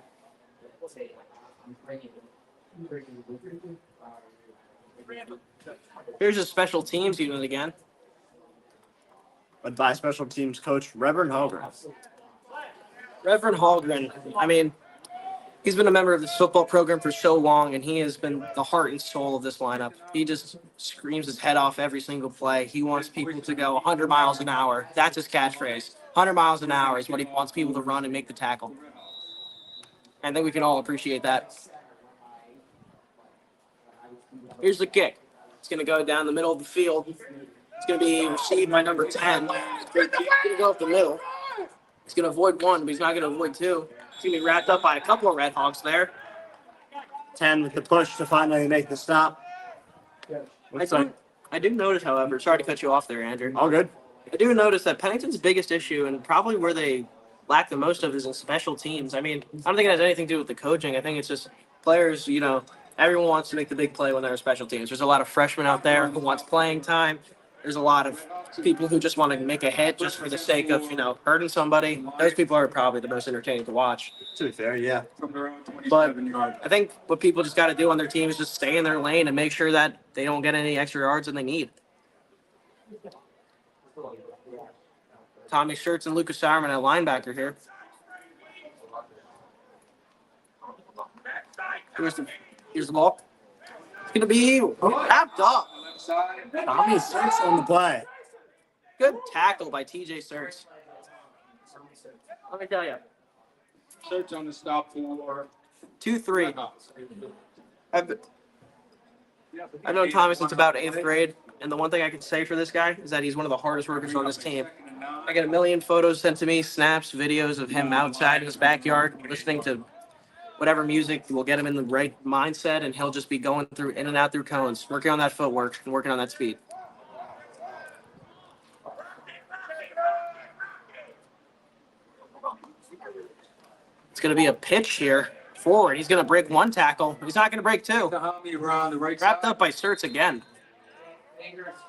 Here's a special teams unit again. Led by special teams coach Reverend Hogan. Reverend Hallgren, I mean, he's been a member of this football program for so long, and he has been the heart and soul of this lineup. He just screams his head off every single play. He wants people to go 100 miles an hour. That's his catchphrase. 100 miles an hour is what he wants people to run and make the tackle. I think we can all appreciate that. Here's the kick. It's going to go down the middle of the field. It's going to be received by number 10. It's going to go up the middle. He's going to avoid one, but he's not going to avoid two. He's going to be wrapped up by a couple of Redhawks there. 10 with the push to finally make the stop. Looks like I do notice, however, sorry to cut you off there, Andrew. all good. I do notice that Pennington's biggest issue, and probably where they lack the most of, is in special teams. I mean, I don't think it has anything to do with the coaching. I think it's just players, everyone wants to make the big play when they're in special teams. There's a lot of freshmen out there who wants playing time. There's a lot of people who just want to make a hit just for the sake of, hurting somebody. Those people are probably the most entertaining to watch. To be fair, yeah. From their own But 27-yard. I think what people just got to do on their team is just stay in their lane and make sure that they don't get any extra yards than they need. Tommy Schertz and Lucas Sauerman at linebacker here. Here's the ball. It's going to be wrapped up. Left side. Tommy Six on the play. Good tackle by TJ Schertz. Let me tell you. Search on the stop for 2-3. I've known Tommy since about 8th grade, and the one thing I can say for this guy is that he's one of the hardest workers on this team. I get a million photos sent to me, snaps, videos of him outside in his backyard, listening to whatever music will get him in the right mindset, and he'll just be going through in and out through cones, working on that footwork and working on that speed. It's going to be a pitch here forward. He's going to break one tackle. He's not going to break two. Tahami around the right Wrapped side. up by Schertz again.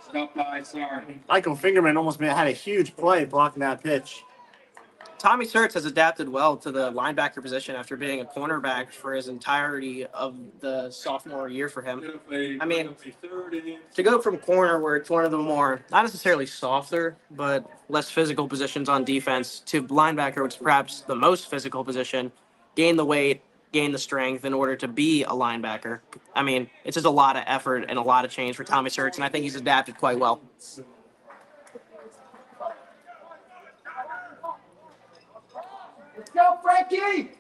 Stop by, sorry. Michael Fingerman almost had a huge play blocking that pitch. Tommy Schertz has adapted well to the linebacker position after being a cornerback for his entirety of the sophomore year for him. I mean, to go from corner, where it's one of the more, not necessarily softer, but less physical positions on defense, to linebacker, which is perhaps the most physical position, gain the weight, gain the strength in order to be a linebacker. I mean, it's just a lot of effort and a lot of change for Tommy Schertz, and I think he's adapted quite well. Let's go, Frankie!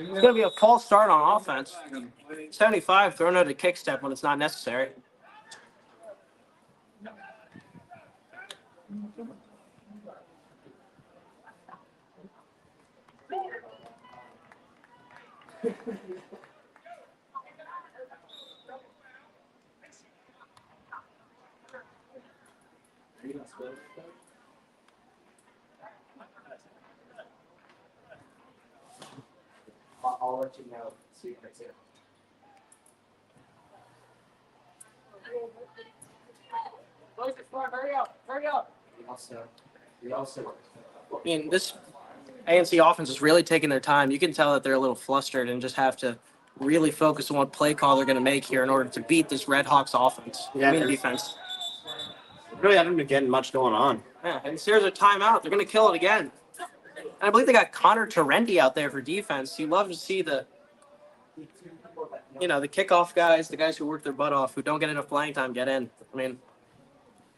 It's going to be a false start on offense. 75 thrown out a kick step when it's not necessary. I'll let you know. See if it's it. Hurry up, hurry up. We also. I mean, this ANC offense is really taking their time. You can tell that they're a little flustered and just have to really focus on what play call they're going to make here in order to beat this Red Hawks offense. Yeah, Defense. Really haven't been getting much going on. Yeah, and here's a timeout. They're going to kill it again. And I believe they got Connor Terendi out there for defense. You love to see the kickoff guys, the guys who work their butt off, who don't get enough playing time, get in. I mean,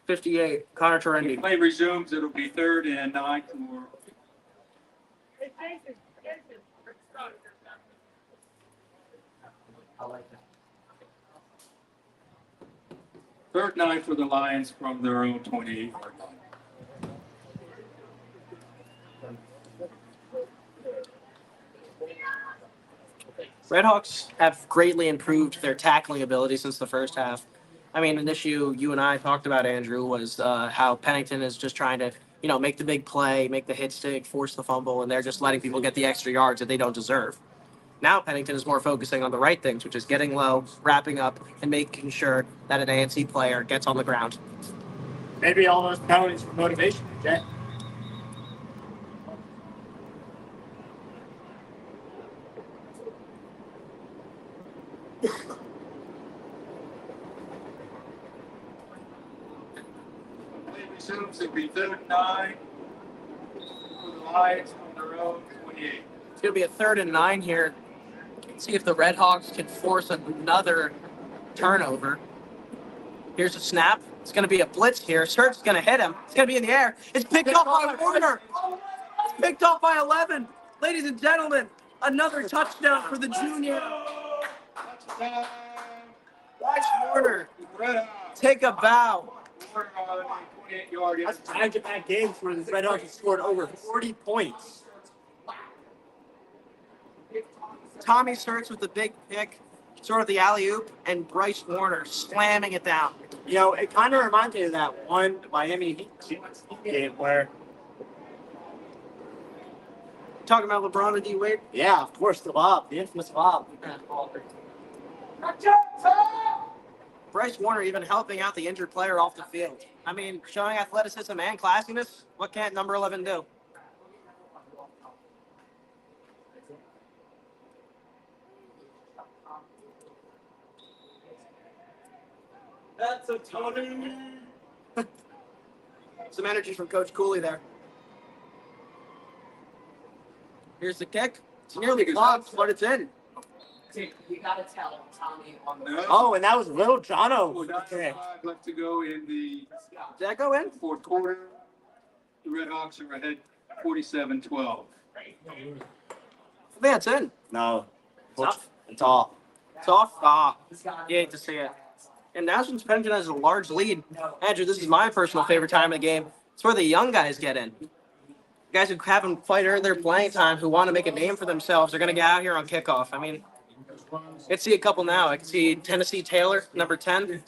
58, Connor Terendi. Play resumes. It'll be 3rd and 9 for. I like that. 3rd 9 for the Lions from their own 28-yard line. Redhawks have greatly improved their tackling ability since the first half. I mean, an issue you and I talked about, Andrew, was how Pennington is just trying to, make the big play, make the hit stick, force the fumble, and they're just letting people get the extra yards that they don't deserve. Now Pennington is more focusing on the right things, which is getting low, wrapping up, and making sure that an ANC player gets on the ground. Maybe all those penalties for motivation, Jay. Play resumes. It'll be 3rd and 9 for the Lions from their own 28. It's going to be a 3rd and 9 here. See if the Redhawks can force another turnover. Here's a snap. It's going to be a blitz here. Schertz is going to hit him. It's going to be in the air. It's picked off by Warner. It's picked off by 11. Ladies and gentlemen, another touchdown for the junior. Watch Warner take a bow. Warner on the 28-yard. That's back-to-back games where the Red Hawks have scored over 40 points. Tommy Sturts with the big pick, sort of the alley-oop, and Bryce Warner slamming it down. You know, it kind of reminds me of that one Miami Heat game where, Talking about LeBron and D Wade. yeah, of course, the infamous Bob. Bryce Warner even helping out the injured player off the field. I mean, showing athleticism and classiness. What can't number 11 do? That's a Tony. Some energy from Coach Cooley there. Here's the kick. It's nearly blocked, but it's in. Dude, we gotta tell Tommy on the No. Oh, and that was Little Jono. 9:05 left to go in the Did that go in? fourth quarter. The Red Hawks are ahead 47-12. I think it's in. No, it's off. It's off. Ah, you hate to see it. And now since Pennington has a large lead, Andrew, this is my personal favorite time of the game. It's where the young guys get in. Guys who haven't quite earned their playing time, who want to make a name for themselves, are going to get out here on kickoff. I mean, I can see a couple now. I can see Tennessee Taylor, number 10.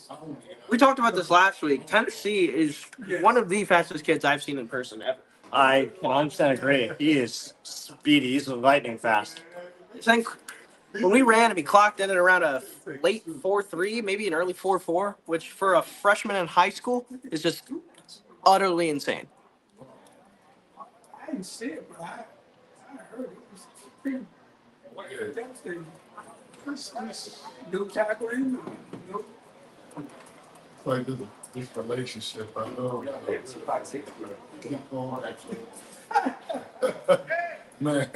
We talked about this last week. Tennessee is one of the fastest kids I've seen in person ever. I 100% agree. He is speedy. He's lightning fast. I think when we ran him, he clocked in at around a late 4.3, maybe an early 4.4, which for a freshman in high school is just utterly insane. I didn't see it, but I heard it. It was devastating. This new tackling. Like this relationship, I know. Man.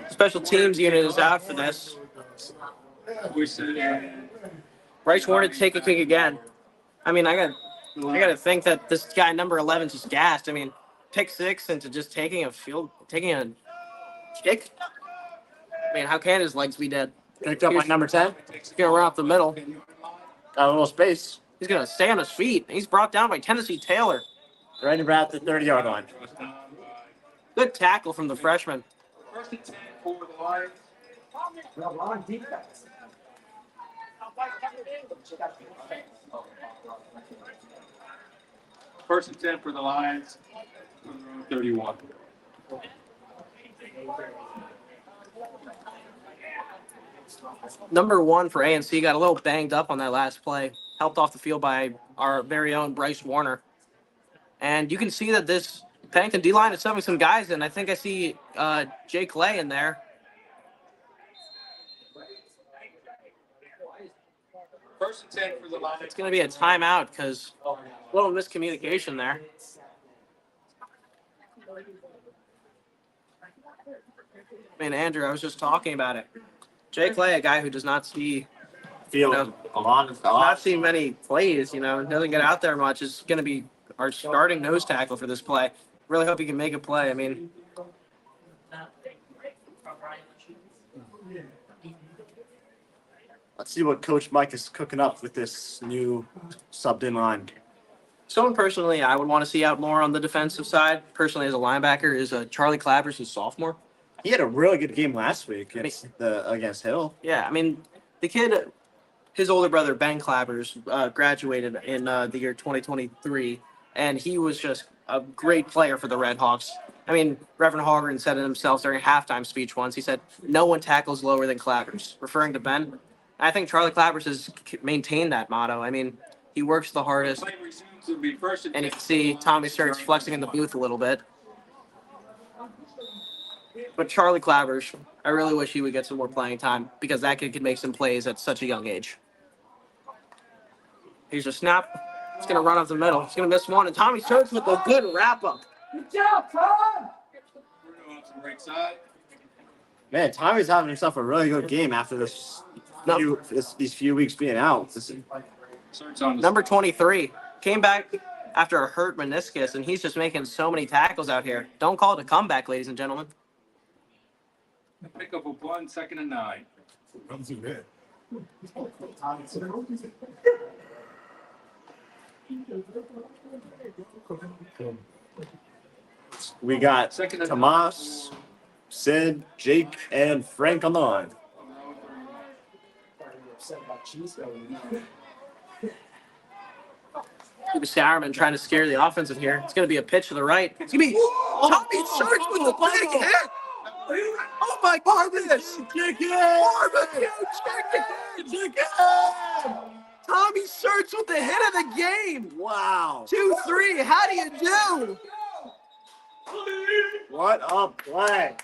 Special teams unit is out for this. We said Bryce Warner to take a kick again. I mean, I got to think that this guy number 11 is just gassed. I mean, pick 6 into just taking a kick. I mean, how can his legs be dead? Picked up by number 10. He's gonna run up the middle. Got a little space. He's gonna stay on his feet. He's brought down by Tennessee Taylor. Right about the 30-yard line. Good tackle from the freshman. first and 10 for the Lions. First and 10 for the Lions. On their own 31. Number 1 for ANC got a little banged up on that last play. Helped off the field by our very own Bryce Warner. And you can see that this Pennington D-line is subbing some guys in. I think I see Jake Lay in there. First and 10 for the Lions. It's going to be a timeout because a little miscommunication there. Man, Andrew, I was just talking about it. Jake Lay, a guy who does not see not see many plays, doesn't get out there much, is going to be our starting nose tackle for this play. Really hope he can make a play. I mean, Let's see what Coach Mike is cooking up with this new subbed in line. someone personally I would want to see out more on the defensive side, personally as a linebacker, is Charlie Clappers, who's sophomore. He had a really good game last week against Hill. Yeah, I mean, the kid, his older brother, Ben Clappers, graduated in the year 2023, and he was just a great player for the Red Hawks. I mean, Reverend Hogren said it himself during a halftime speech once. He said, "No one tackles lower than Clappers," referring to Ben. I think Charlie Clappers has maintained that motto. I mean, he works the hardest, Play resumes. It'll be first and and you 10. can see Tommy Sturts flexing in the booth a little bit. But Charlie Clappers, I really wish he would get some more playing time because that kid could make some plays at such a young age. Here's a snap. He's going to run off the middle. He's going to miss one. And Tommy Sturts with a good wrap-up. Good job, Tom. Bruno off the right side. Man, Tommy's having himself a really good game after these few weeks being out. Starts on the Number 23 came back after a hurt meniscus, and he's just making so many tackles out here. Don't call it a comeback, ladies and gentlemen. pick up a 1, 2nd and 9. Don't do that. We got Second and Tomas Sid, Jake, and Frank on the line. Lucas Sauerman trying to scare the offensive here. It's going to be a pitch to the right. It's going to be Tommy Church with the big hit. Oh my goodness! Barbecue chicken! Tommy Church with the hit of the game. Wow. 2-3. How do you do? What a play.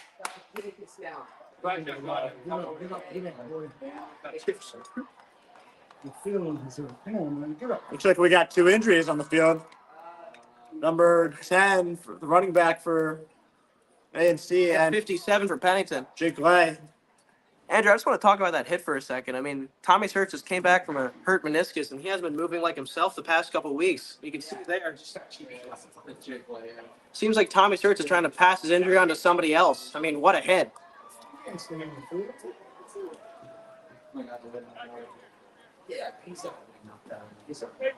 Looks like we got 2 injuries on the field. Number 10, for the running back for ANC, and 57 for Pennington. Jake Lay. Andrew, I just want to talk about that hit for a second. I mean, Tommy Church just came back from a hurt meniscus, and he hasn't been moving like himself the past couple of weeks. You can see there. Seems like Tommy Church is trying to pass his injury on to somebody else. I mean, what a hit.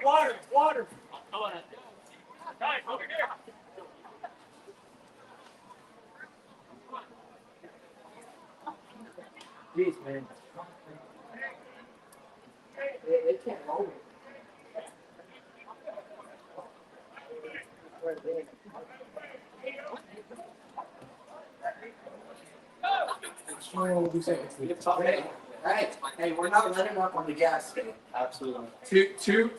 Water. Jeez, man. They can't roll it. Hey, we're not letting up on the gas. Absolutely. Too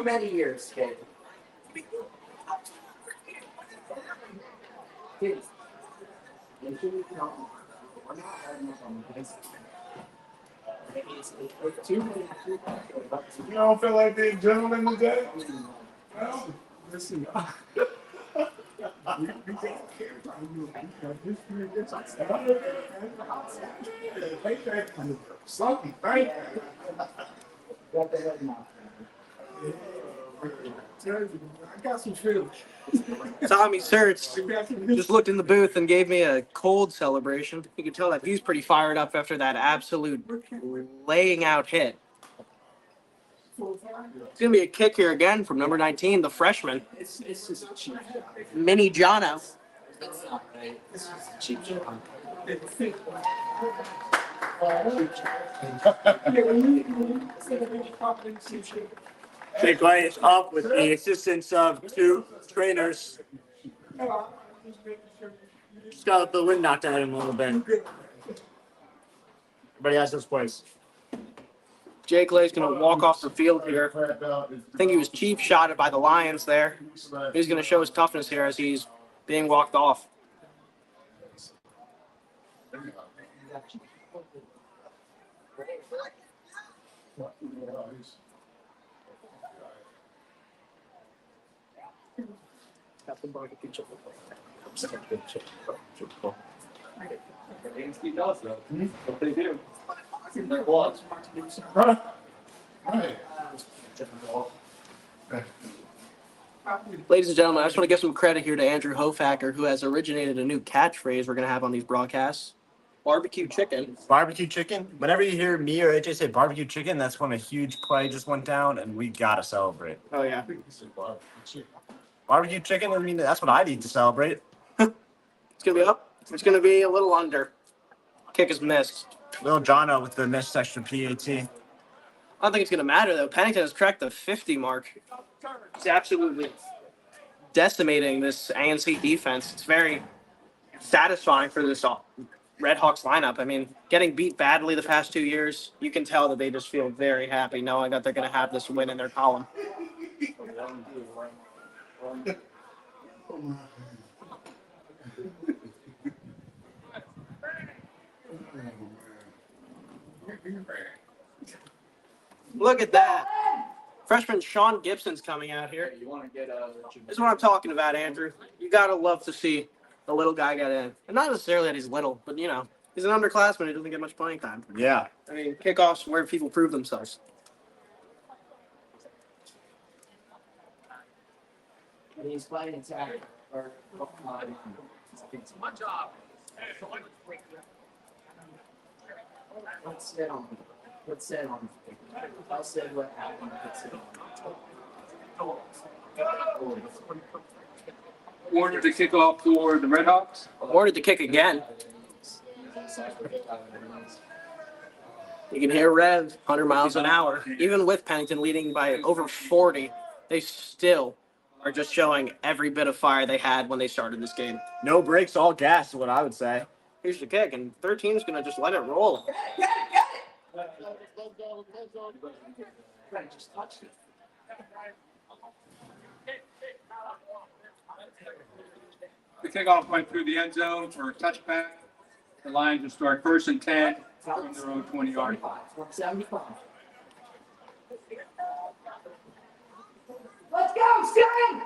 many years, kid. Kids. You don't feel like being gentlemen today? No? Listen. Sloppy, right? I got some feelings. Tommy Church just looked in the booth and gave me a cold celebration. You can tell that he's pretty fired up after that absolute laying out hit. It's going to be a kick here again from number 19, the freshman, It's just cheap. Mini Jono. It's not right. It's just cheap. Jake Lay is up with the assistance of 2 trainers. Just got the wind knocked out of him a little bit. But he has his place. Jake Lay's going to walk off the field here. I think he was cheap shotted by the Lions there. He's going to show his toughness here as he's being walked off. ANC does though. What they do. Their blogs. Right. Ladies and gentlemen, I just want to give some credit here to Andrew Hofacker, who has originated a new catchphrase we're going to have on these broadcasts. Barbecue chicken. Barbecue chicken. Whenever you hear me or AJ say barbecue chicken, that's when a huge play just went down, and we got to celebrate. Oh, yeah. Barbecue chicken, I mean, that's what I need to celebrate. It's going to be up. It's going to be a little under. Kick is missed. Little Jono with the missed extra PAT. I don't think it's going to matter, though. Pennington has cracked the 50 mark. It's absolutely decimating this ANC defense. It's very satisfying for this Red Hawks lineup. I mean, getting beat badly the past 2 years, you can tell that they just feel very happy knowing that they're going to have this win in their column. Look at that. Freshman Sean Gibson's coming out here. You want to get This is what I'm talking about, Andrew. You got to love to see the little guy get in. And not necessarily that he's little, but, you know, he's an underclassman who doesn't get much playing time. Yeah. I mean, kickoffs where people prove themselves. And he's playing attack. My job. Let's sit on him. Let's sit on him. I'll say what happened. Let's sit on him. Ordered to kick off for the Red Hawks. Ordered to kick again. You can hear Rev, 100 miles an hour. Even with Pennington leading by over 40, they still are just showing every bit of fire they had when they started this game. No brakes, all gas is what I would say. Here's the kick, and 13's going to just let it roll. The kickoff went through the end zone for a touchback. The Lions will start 1st and 10 from their own 20-yard line. Let's go, Stan!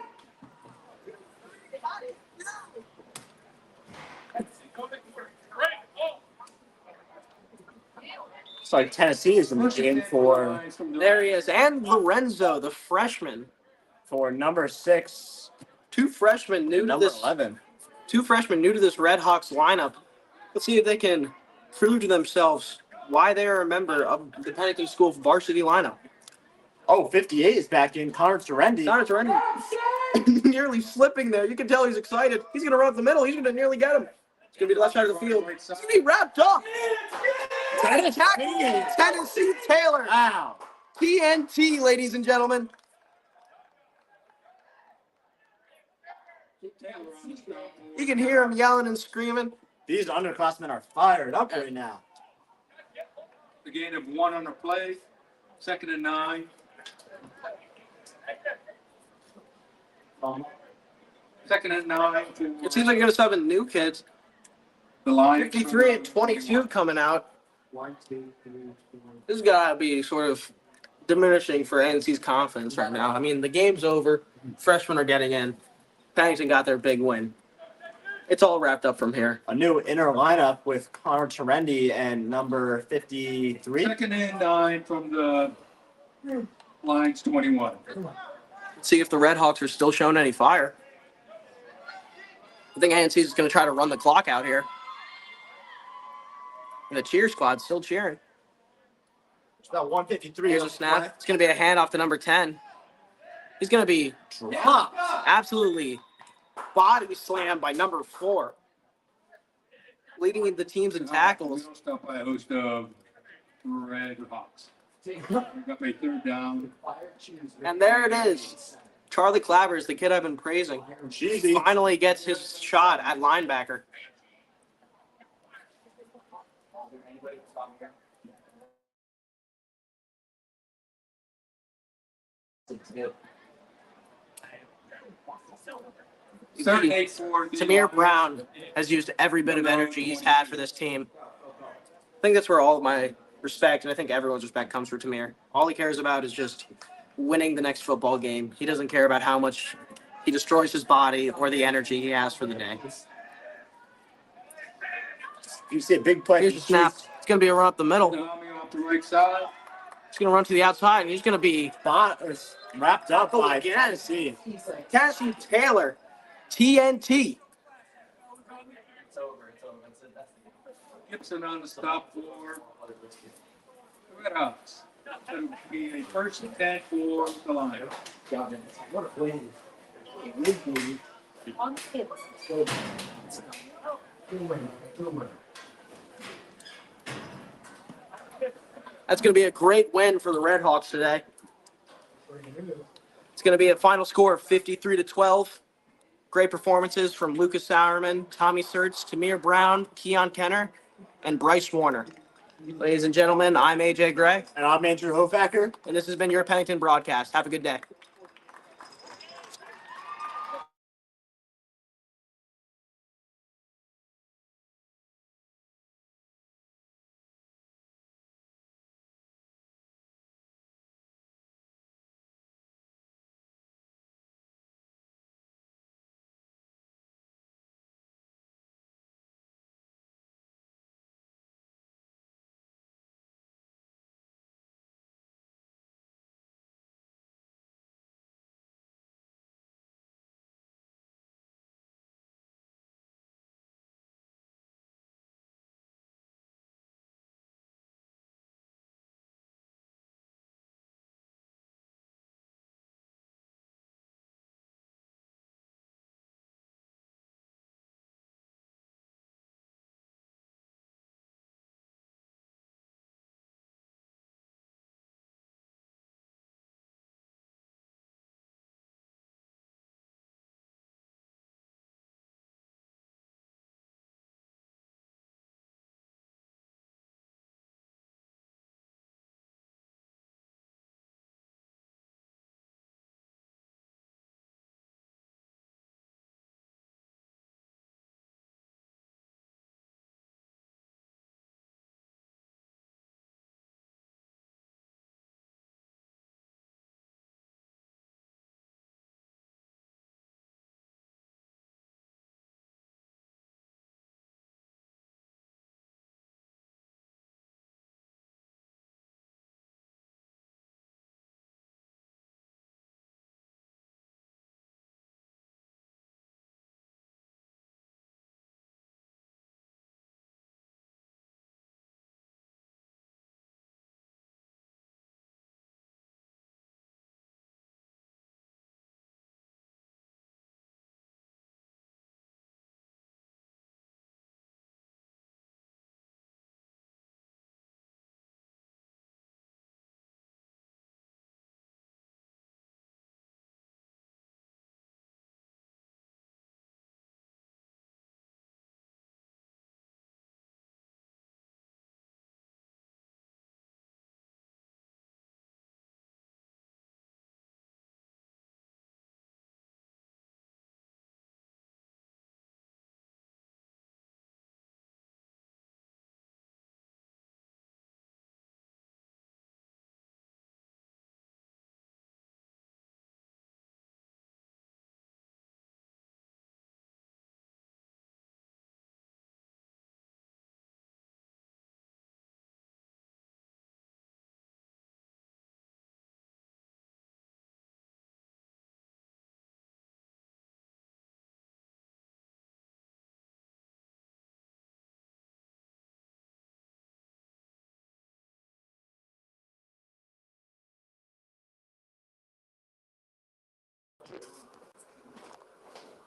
It's like Tennessee is in the game for There he is, and Lorenzo, the freshman. number 6, Two freshmen new to number this 11. Two freshmen new to this Red Hawks lineup. Let's see if they can prove to themselves why they are a member of the Pennington School varsity lineup. Oh, 58 is back in. Connor Terendi. Connor Terendi nearly slipping there. You can tell he's excited. He's going to run up the middle. He's going to nearly get him. It's going to be the left side of the field. It's going to be wrapped up. Tennessee Taylor. Wow. TNT, ladies and gentlemen. You can hear him yelling and screaming. These underclassmen are fired up right now. The gain of 1 on the play. 2nd and 9. Second and 9. It seems like you're going to sub in new kids. The Lions. 53 and 22 coming out. This has got to be sort of diminishing for NC's confidence right now. I mean, the game's over. Freshmen are getting in. Pennington got their big win. It's all wrapped up from here. A new inner lineup with Connor Terendi and number 53. 2nd and 9 from the Lions 21. Let's see if the Red Hawks are still showing any fire. I think ANC is going to try to run the clock out here. And the cheer squad's still cheering. It's about 153. Here's a snap. It's going to be a handoff to number 10. He's going to be Dropped. absolutely body slammed by number 4. Leading the teams in tackles. Stopped by a host of Red Hawks. Got my 3rd down. And there it is. Charlie Clabbers, the kid I've been praising, Jeezy. finally gets his shot at linebacker. Tamir Brown has used every bit of energy he's had for this team. I think that's where all of my respect, and I think everyone's respect, comes for Tamir. All he cares about is just winning the next football game. He doesn't care about how much he destroys his body or the energy he has for the day. You see a big play. Here's the snap. It's going to be a run up the middle. Coming off the right side. He's going to run to the outside, and he's going to be Wrapped up by again. Tennessee. Tennessee Taylor, TNT. Gibson on the stop for the Red Hawks. So it'll be a 1st and 10 for the Lions. That's going to be a great win for the Red Hawks today. It's going to be a final score of 53-12. Great performances from Lucas Sauerman, Tommy Sertz, Tamir Brown, Keon Kenner, and Bryce Warner. Ladies and gentlemen, I'm AJ Gray, And I'm Andrew Hofacker. and this has been your Pennington broadcast. Have a good day.